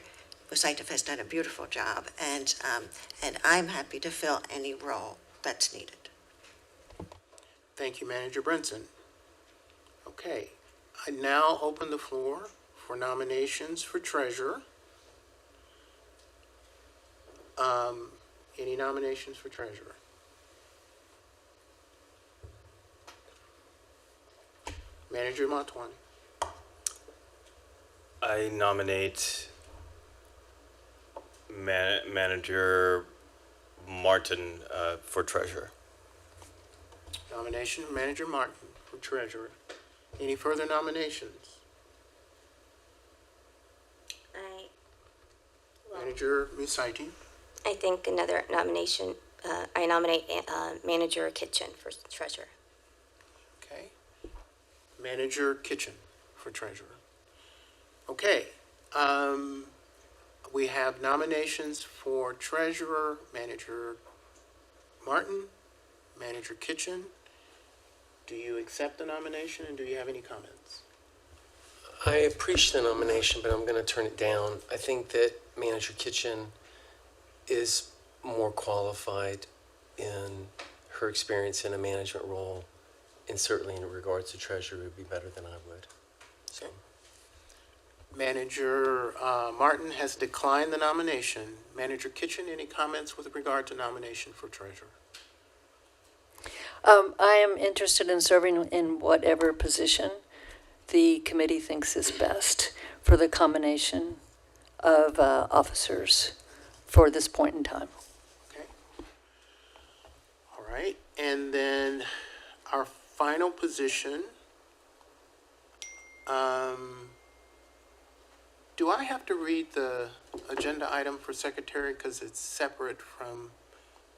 Musaitov has done a beautiful job, and I'm happy to fill any role that's needed. Thank you, Manager Brinson. Okay, I now open the floor for nominations for treasurer. Any nominations for treasurer? Manager Motwani. I nominate Manager Martin for treasurer. Nomination of Manager Martin for treasurer. Any further nominations? Manager Musaiti. I think another nomination, I nominate Manager Kitchen for treasurer. Okay. Manager Kitchen for treasurer. Okay. We have nominations for treasurer, Manager Martin, Manager Kitchen. Do you accept the nomination, and do you have any comments? I appreciate the nomination, but I'm going to turn it down. I think that Manager Kitchen is more qualified in her experience in a management role, and certainly in regards to treasurer would be better than I would. So, Manager Martin has declined the nomination. Manager Kitchen, any comments with regard to nomination for treasurer? I am interested in serving in whatever position the committee thinks is best for the combination of officers for this point in time. Okay. All right. And then our final position, do I have to read the agenda item for secretary because it's separate from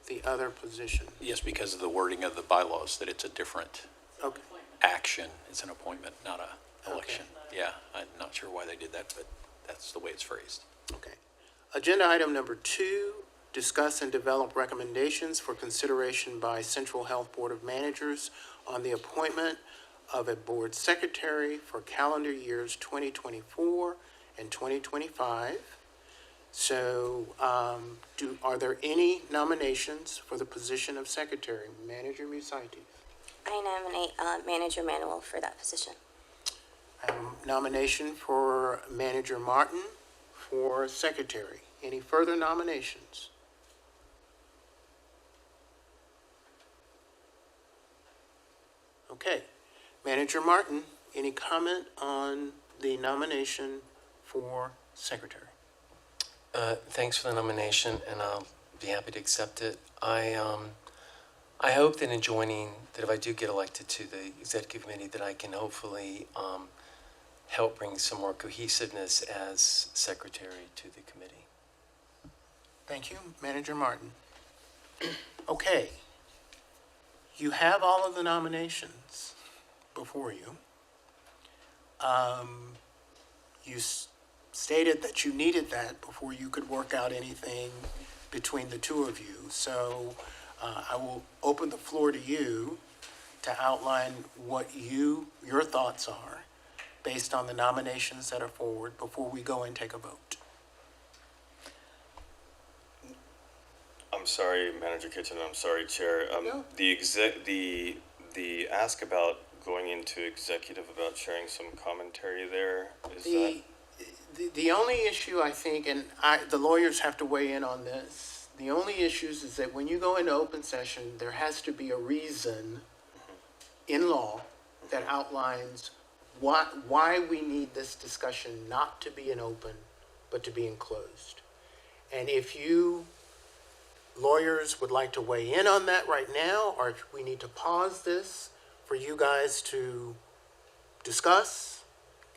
the other position? Yes, because of the wording of the bylaws, that it's a different Okay. action. It's an appointment, not a election. Yeah, I'm not sure why they did that, but that's the way it's phrased. Okay. Agenda item number 2, discuss and develop recommendations for consideration by Central Health Board of Managers on the appointment of a board secretary for calendar years 2024 and 2025. So, are there any nominations for the position of secretary? Manager Musaiti. I nominate Manager Manuel for that position. Nomination for Manager Martin for secretary. Any further nominations? Okay. Manager Martin, any comment on the nomination for secretary? thanks for the nomination, and I'll be happy to accept it. I hope that in joining, that if I do get elected to the executive committee, that I can hopefully help bring some more cohesiveness as secretary to the committee. Thank you, Manager Martin. Okay. You have all of the nominations before you. You stated that you needed that before you could work out anything between the two of you. So I will open the floor to you to outline what your thoughts are based on the nominations that are forward before we go and take a vote. I'm sorry, Manager Kitchen. I'm sorry, Chair. No. The ask about going into executive about sharing some commentary there is that. The only issue, I think, and the lawyers have to weigh in on this, the only issues is that when you go into open session, there has to be a reason in law that outlines why we need this discussion not to be in open, but to be in closed. And if you lawyers would like to weigh in on that right now, or if we need to pause this for you guys to discuss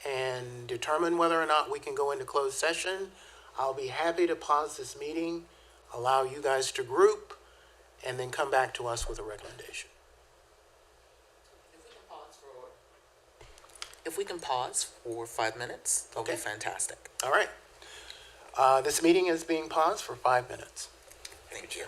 and determine whether or not we can go into closed session. I'll be happy to pause this meeting, allow you guys to group, and then come back to us with a recommendation. If we can pause for 5 minutes, that'll be Okay. fantastic. All right. This meeting is being paused for 5 minutes. Thank you.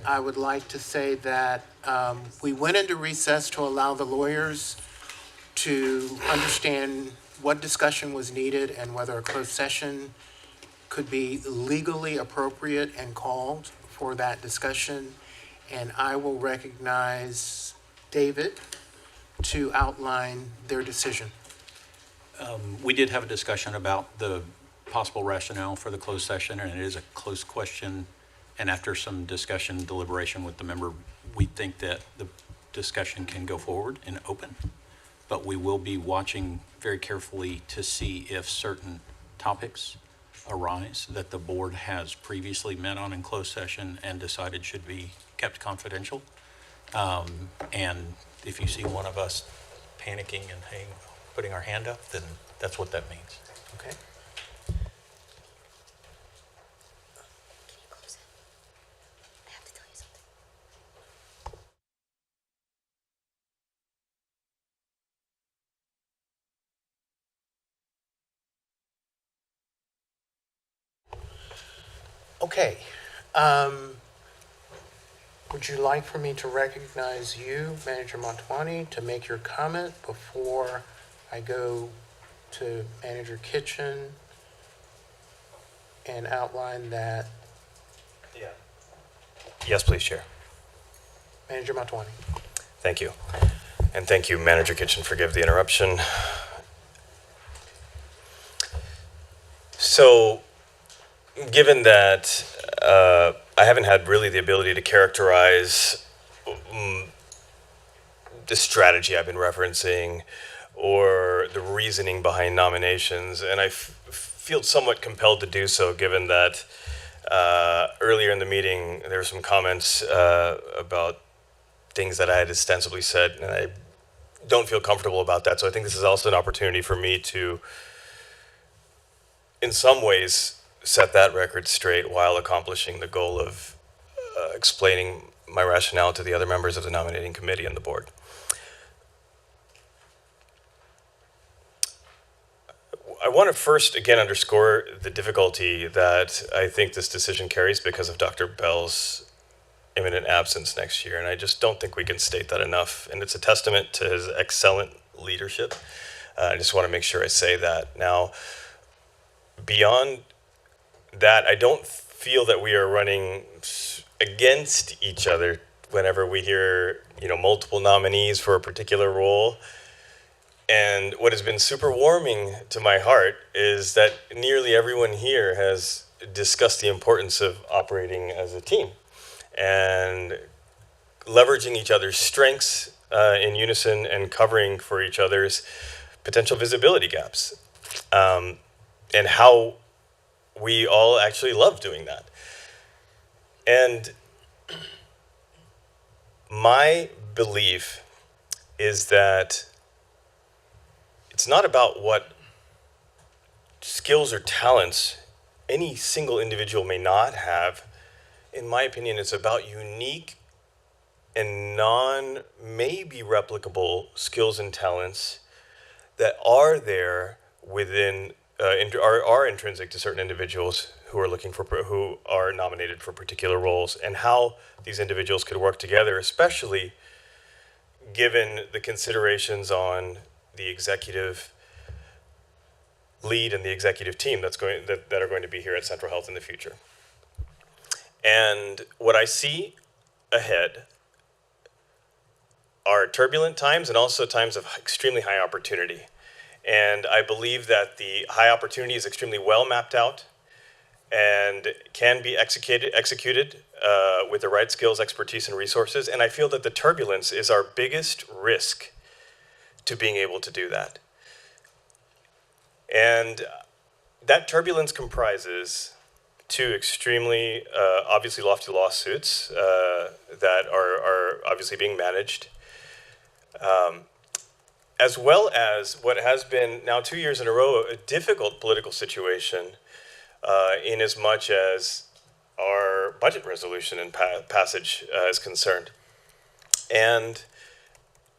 I would like to say that we went into recess to allow the lawyers to understand what discussion was needed and whether a closed session could be legally appropriate and called for that discussion. And I will recognize David to outline their decision. We did have a discussion about the possible rationale for the closed session, and it is a closed question. And after some discussion, deliberation with the member, we think that the discussion can go forward and open. But we will be watching very carefully to see if certain topics arise that the board has previously met on in closed session and decided should be kept confidential. And if you see one of us panicking and putting our hand up, then that's what that means. Okay? Can you close it? I have to tell you something. Okay. Would you like for me to recognize you, Manager Montwani, to make your comment before I go to Manager Kitchen and outline that? Yeah. Yes, please, Chair. Manager Montwani. Thank you. And thank you, Manager Kitchen, forgive the interruption. So, given that I haven't had really the ability to characterize the strategy I've been referencing or the reasoning behind nominations, and I feel somewhat compelled to do so given that earlier in the meeting there were some comments about things that I had ostensibly said, and I don't feel comfortable about that. So I think this is also an opportunity for me to, in some ways, set that record straight while accomplishing the goal of explaining my rationale to the other members of the nominating committee and the board. I want to first again underscore the difficulty that I think this decision carries because of Dr. Bell's imminent absence next year, and I just don't think we can state that enough, and it's a testament to his excellent leadership. I just want to make sure I say that. Now, beyond that, I don't feel that we are running against each other whenever we hear, multiple nominees for a particular role. And what has been super warming to my heart is that nearly everyone here has discussed the importance of operating as a team and leveraging each other's strengths in unison and covering for each other's potential visibility gaps, and how we all actually love doing that. And my belief is that it's not about what skills or talents any single individual may not have. In my opinion, it's about unique and maybe replicable skills and talents that are there within are intrinsic to certain individuals who are nominated for particular roles, and how these individuals could work together, especially given the considerations on the executive lead and the executive team that are going to be here at Central Health in the future. And what I see ahead are turbulent times and also times of extremely high opportunity. And I believe that the high opportunity is extremely well mapped out and can be executed with the right skills, expertise, and resources. And I feel that the turbulence is our biggest risk to being able to do that. And that turbulence comprises two extremely obviously lofty lawsuits that are obviously being managed, as well as what has been now 2 years in a row a difficult political situation in as much as our budget resolution and passage is concerned. And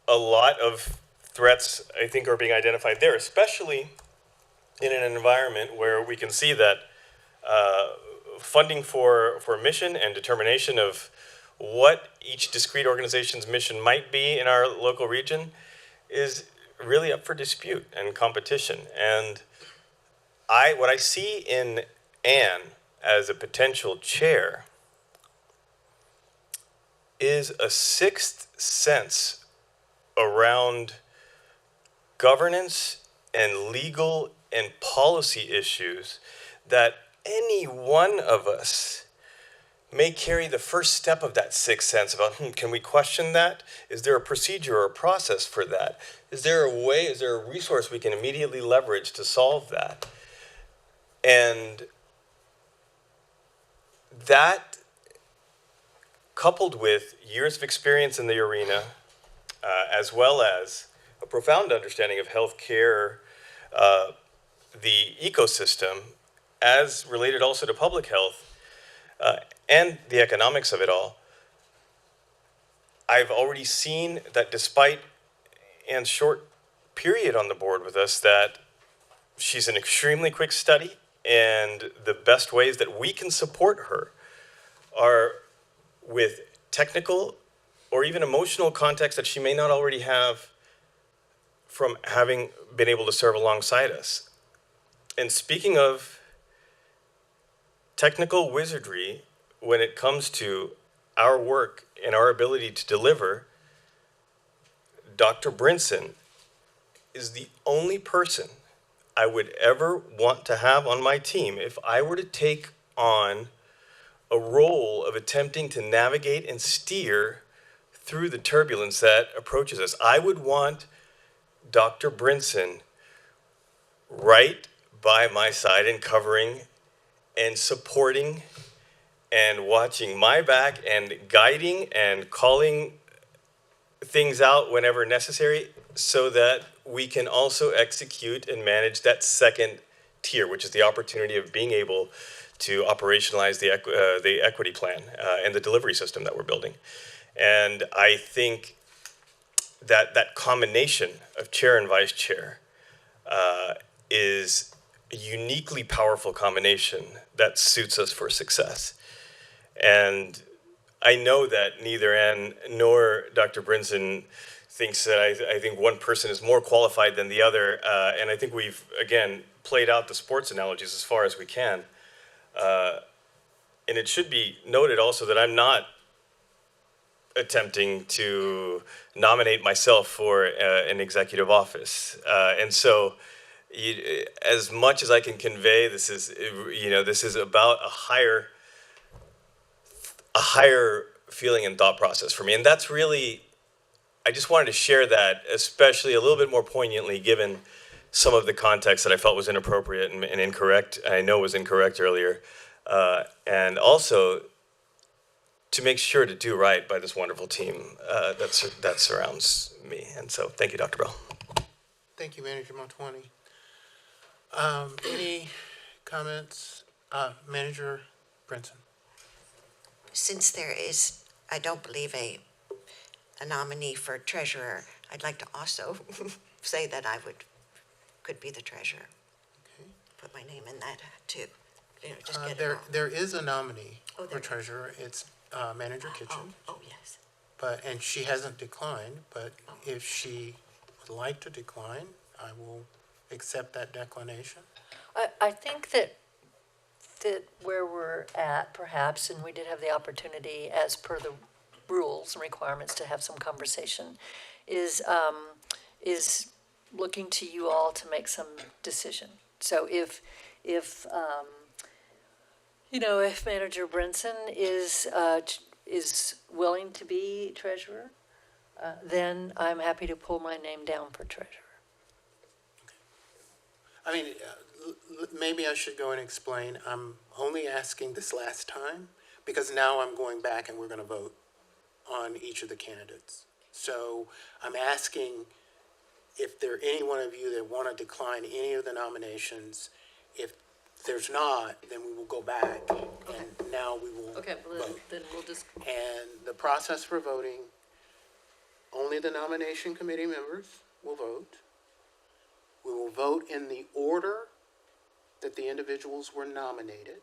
a lot of threats, I think, are being identified there, especially in an environment where we can see that funding for mission and determination of what each discrete organization's mission might be in our local region is really up for dispute and competition. And what I see in Anne as a potential chair is a sixth sense around governance and legal and policy issues that any one of us may carry the first step of that sixth sense about, can we question that? Is there a procedure or a process for that? Is there a way, is there a resource we can immediately leverage to solve that? And that, coupled with years of experience in the arena, as well as a profound understanding of healthcare, the ecosystem, as related also to public health, and the economics of it all, I've already seen that despite Anne's short period on the board with us, that she's an extremely quick study, and the best ways that we can support her are with technical or even emotional context that she may not already have from having been able to serve alongside us. And speaking of technical wizardry, when it comes to our work and our ability to deliver, Dr. Brinson is the only person I would ever want to have on my team if I were to take on a role of attempting to navigate and steer through the turbulence that approaches us. I would want Dr. Brinson right by my side and covering and supporting and watching my back and guiding and calling things out whenever necessary so that we can also execute and manage that second tier, which is the opportunity of being able to operationalize the equity plan and the delivery system that we're building. And I think that that combination of chair and vice chair is a uniquely powerful combination that suits us for success. And I know that neither Anne nor Dr. Brinson thinks that I think one person is more qualified than the other. And I think we've, again, played out the sports analogies as far as we can. And it should be noted also that I'm not attempting to nominate myself for an executive office. And so as much as I can convey, this is about a higher feeling and thought process for me. And that's really, I just wanted to share that, especially a little bit more poignantly, given some of the context that I felt was inappropriate and incorrect, I know was incorrect earlier. And also to make sure to do right by this wonderful team that surrounds me. And so thank you, Dr. Bell. Thank you, Manager Montwani. Any comments? Manager Brinson. Since there is, I don't believe, a nominee for treasurer, I'd like to also say that I could be the treasurer. Okay. Put my name in that too. Just get it wrong. There is a nominee Oh, for there- treasurer. It's Manager Kitchen. Oh, yes. And she hasn't declined, but if she would like to decline, I will accept that declination. I think that where we're at, perhaps, and we did have the opportunity, as per the rules and requirements, to have some conversation, is looking to you all to make some decision. So if Manager Brinson is willing to be treasurer, then I'm happy to pull my name down for treasurer. I mean, maybe I should go and explain. I'm only asking this last time because now I'm going back and we're going to vote on each of the candidates. So I'm asking if there are any one of you that want to decline any of the nominations. If there's not, then we will go back and now we will vote. Then we'll just. And the process for voting, only the nomination committee members will vote. We will vote in the order that the individuals were nominated.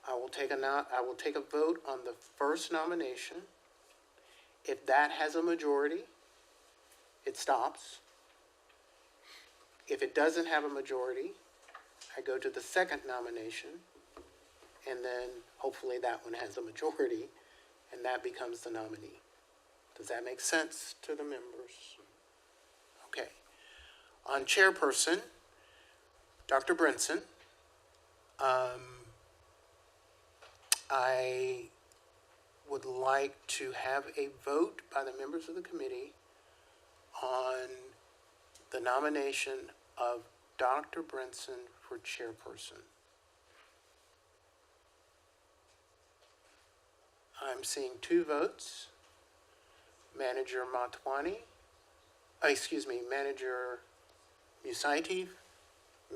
I will take a vote on the first nomination. If that has a majority, it stops. If it doesn't have a majority, I go to the second nomination, and then hopefully that one has a majority, and that becomes the nominee. Does that make sense to the members? Okay. On chairperson, Dr. Brinson, I would like to have a vote by the members of the committee on the nomination of Dr. Brinson for chairperson. I'm seeing 2 votes. Manager Motwani, Manager Musaitif,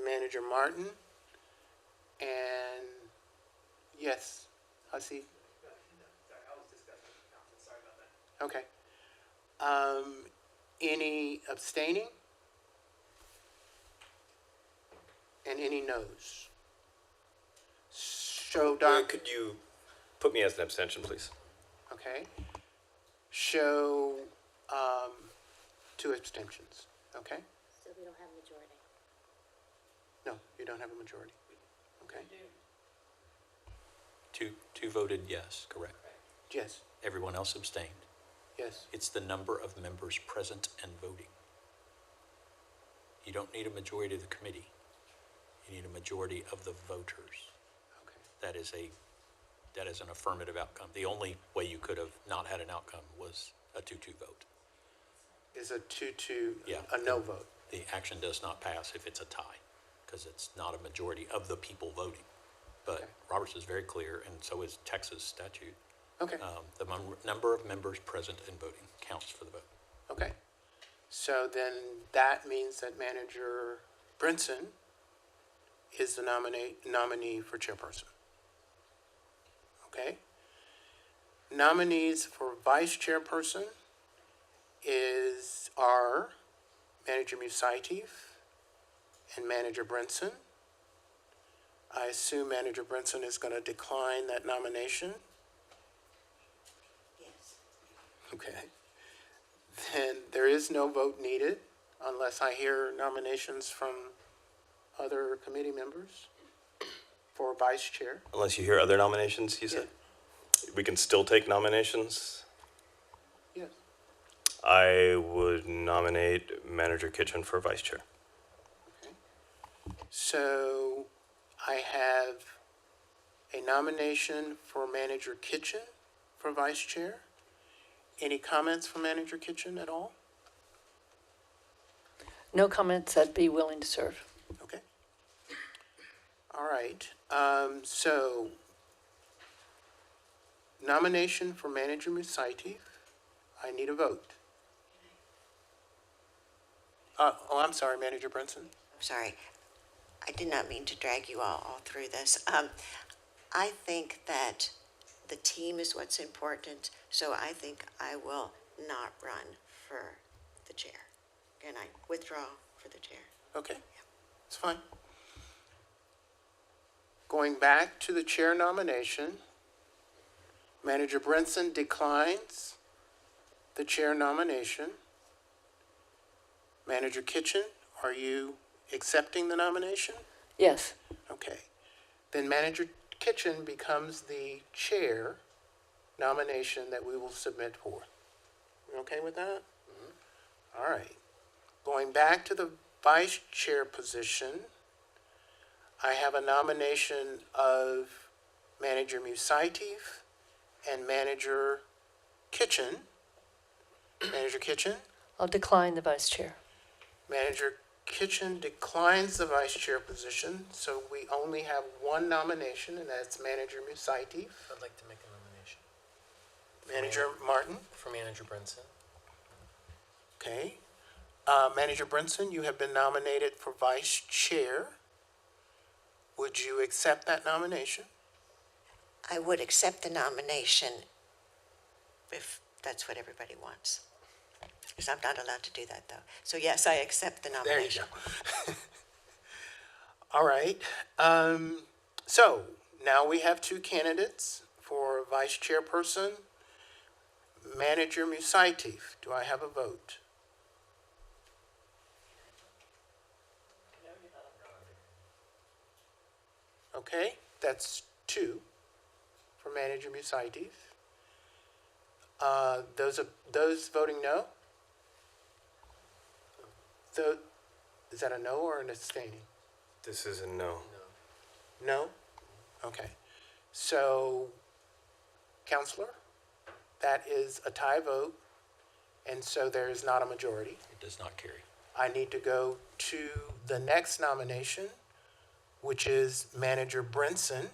Manager Martin, and yes, Hasib. Okay. Any abstaining? And any noes? Show Could you put me as an abstention, please? Okay. Show 2 abstentions. Okay? So we don't have majority. No, you don't have a majority. Okay? Two voted yes, correct. Yes, Everyone else abstained. yes. It's the number of members present and voting. You don't need a majority of the committee. You need a majority of the voters. Okay. That is an affirmative outcome. The only way you could have not had an outcome was a 2-2 vote. Is a 2-2 Yeah. a no vote? The action does not pass if it's a tie, because it's not a majority of the people voting. But Okay. Roberts is very clear, and so is Texas statute. Okay, The number of members present and voting counts for the vote. okay. So then that means that Manager Brinson is the nominee for chairperson. Okay? Nominees for vice chairperson are Manager Musaitif and Manager Brinson. I assume Manager Brinson is going to decline that nomination. Yes. Okay. Then there is no vote needed unless I hear nominations from other committee members for vice chair. Unless you hear other nominations, you said? We can still take nominations? Yes. I would nominate Manager Kitchen for vice chair. Okay. So I have a nomination for Manager Kitchen for vice chair. Any comments from Manager Kitchen at all? No comments, I'd be willing to serve. Okay. All right. So nomination for Manager Musaitif. I need a vote. I'm sorry, Manager Brinson. I'm sorry. I did not mean to drag you all through this. I think that the team is what's important, so I think I will not run for the chair. And I withdraw for the chair. Okay, it's fine. Going back to the chair nomination, Manager Brinson declines the chair nomination. Manager Kitchen, are you accepting the nomination? Yes. Okay. Then Manager Kitchen becomes the chair nomination that we will submit for. You okay with that? All right. Going back to the vice chair position, I have a nomination of Manager Musaitif and Manager Kitchen. Manager Kitchen? I'll decline the vice chair. Manager Kitchen declines the vice chair position, so we only have one nomination, and that's Manager Musaitif. I'd like to make a nomination Manager Martin, for Manager Brinson. okay. Manager Brinson, you have been nominated for vice chair. Would you accept that nomination? I would accept the nomination if that's what everybody wants. Because I'm not allowed to do that, though. So yes, I accept the There you nomination. go. All right. So now we have two candidates for vice chairperson. Manager Musaitif, do I have a vote? Okay, that's two for Manager Musaitif. Those voting no? Is that a no or an abstaining? This is a no. No? Okay. So, Counselor, that is a tie vote, and so there is not a majority. It does not carry. I need to go to the next nomination, which is Manager Brinson.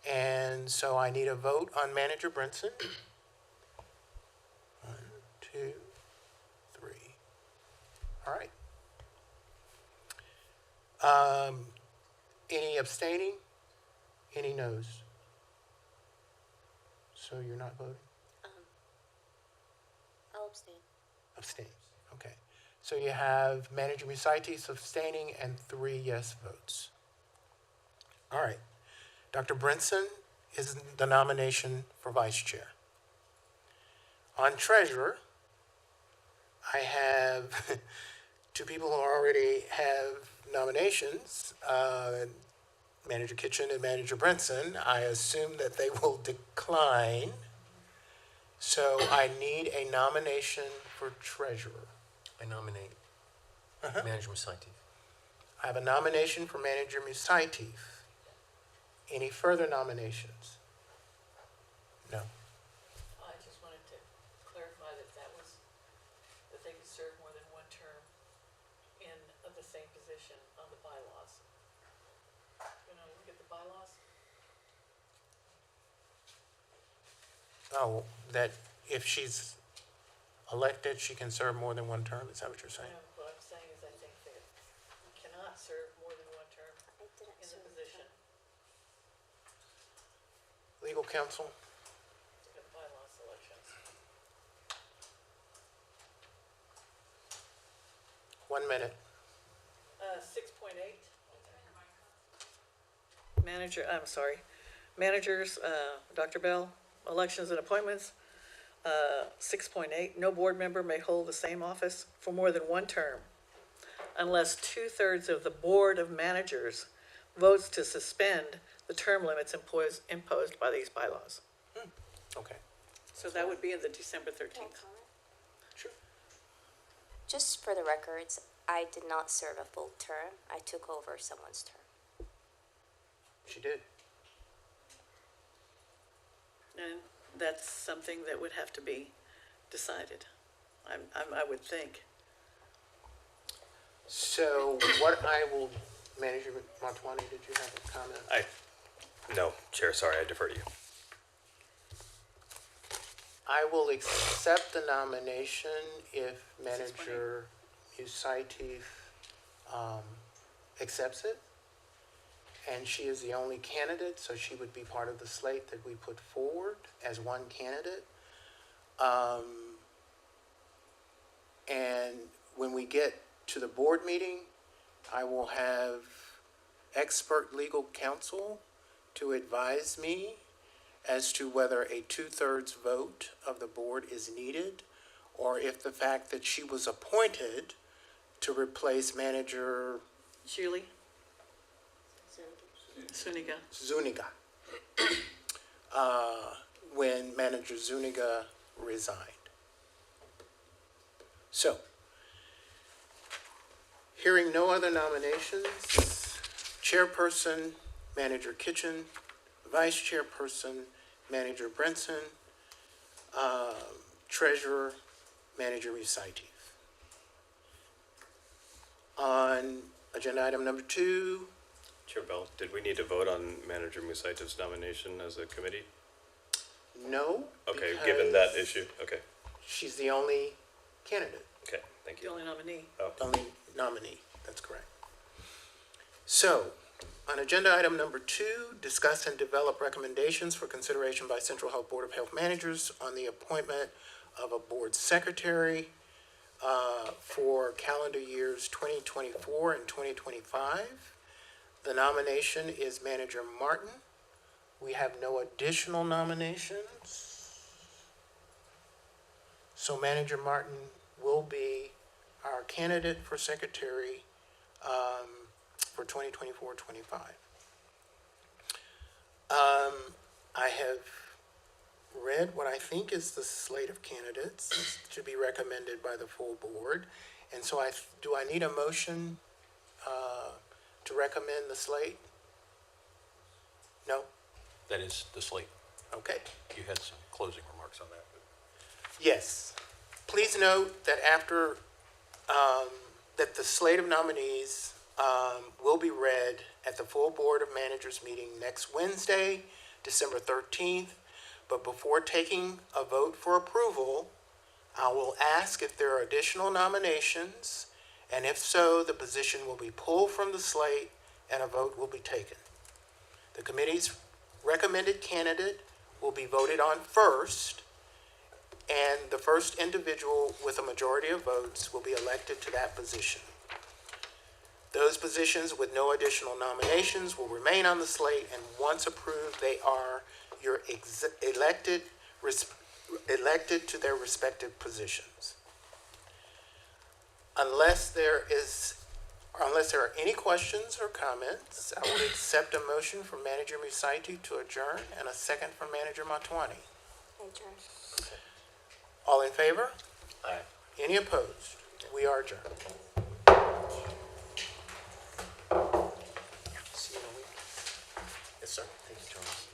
And so I need a vote on Manager Brinson. 1, 2, 3. All right. Any abstaining? Any noes? So you're not voting? I'll abstain. Abstain. Okay. So you have Manager Musaitis abstaining and 3 yes votes. All right. Dr. Brinson is the nomination for vice chair. On treasurer, I have 2 people who already have nominations, Manager Kitchen and Manager Brinson. I assume that they will decline. So I need a nomination for treasurer. I nominate Manager Musaitif. I have a nomination for Manager Musaitif. Any further nominations? No. I just wanted to clarify that they could serve more than one term in the same position on the bylaws. You know, look at the bylaws. Oh, that if she's elected, she can serve more than one term? Is that what you're saying? What I'm saying is I think that you cannot serve more than one term I didn't in the serve. position. Legal counsel? Look at the bylaw selections. 1 minute. 6.8. Managers, Dr. Bell, elections and appointments. 6.8, no board member may hold the same office for more than one term unless 2/3 of the board of managers votes to suspend the term limits imposed by these bylaws. Okay. So that would be in the December Can I 13th. comment? Sure. Just for the records, I did not serve a full term. I took over someone's term. She did. And that's something that would have to be decided, I would think. So what I will, Manager Montwani, did you have a comment? No, Chair, sorry, I defer to you. I will accept the nomination if Manager Musaitif accepts it. And she is the only candidate, so she would be part of the slate that we put forward as one candidate. And when we get to the board meeting, I will have expert legal counsel to advise me as to whether a 2/3 vote of the board is needed, or if the fact that she was appointed to replace Manager Julie? Suniga. Zuniga, when Manager Zuniga resigned. So, hearing no other nominations, Chairperson, Manager Kitchen, Vice Chairperson, Manager Brinson, Treasurer, Manager Musaitif. On agenda item number 2, Chair Bell, did we need to vote on Manager Musaitif's nomination as a committee? no. Okay, given that because issue, okay, she's the only candidate. okay, thank The you. only nominee. Only nominee, that's correct. So, on agenda item number 2, discuss and develop recommendations for consideration by Central Health Board of Health Managers on the appointment of a board secretary for calendar years 2024 and 2025. The nomination is Manager Martin. We have no additional nominations. So Manager Martin will be our candidate for secretary for 2024-25. I have read what I think is the slate of candidates to be recommended by the full board. And so do I need a motion to recommend the slate? No? That is the slate. Okay. You had some closing remarks on that. Yes. Please note that after, that the slate of nominees will be read at the full Board of Managers meeting next Wednesday, December 13th. But before taking a vote for approval, I will ask if there are additional nominations, and if so, the position will be pulled from the slate and a vote will be taken. The committee's recommended candidate will be voted on first, and the first individual with a majority of votes will be elected to that position. Those positions with no additional nominations will remain on the slate, and once approved, they are your elected to their respective positions. Unless there are any questions or comments, I would accept a motion from Manager Musaitu to adjourn and a second from Manager Motwani. Adjourn. All in favor? Aye. Any opposed? We are adjourned. See you in a week. Yes, sir. Thank you, Charles.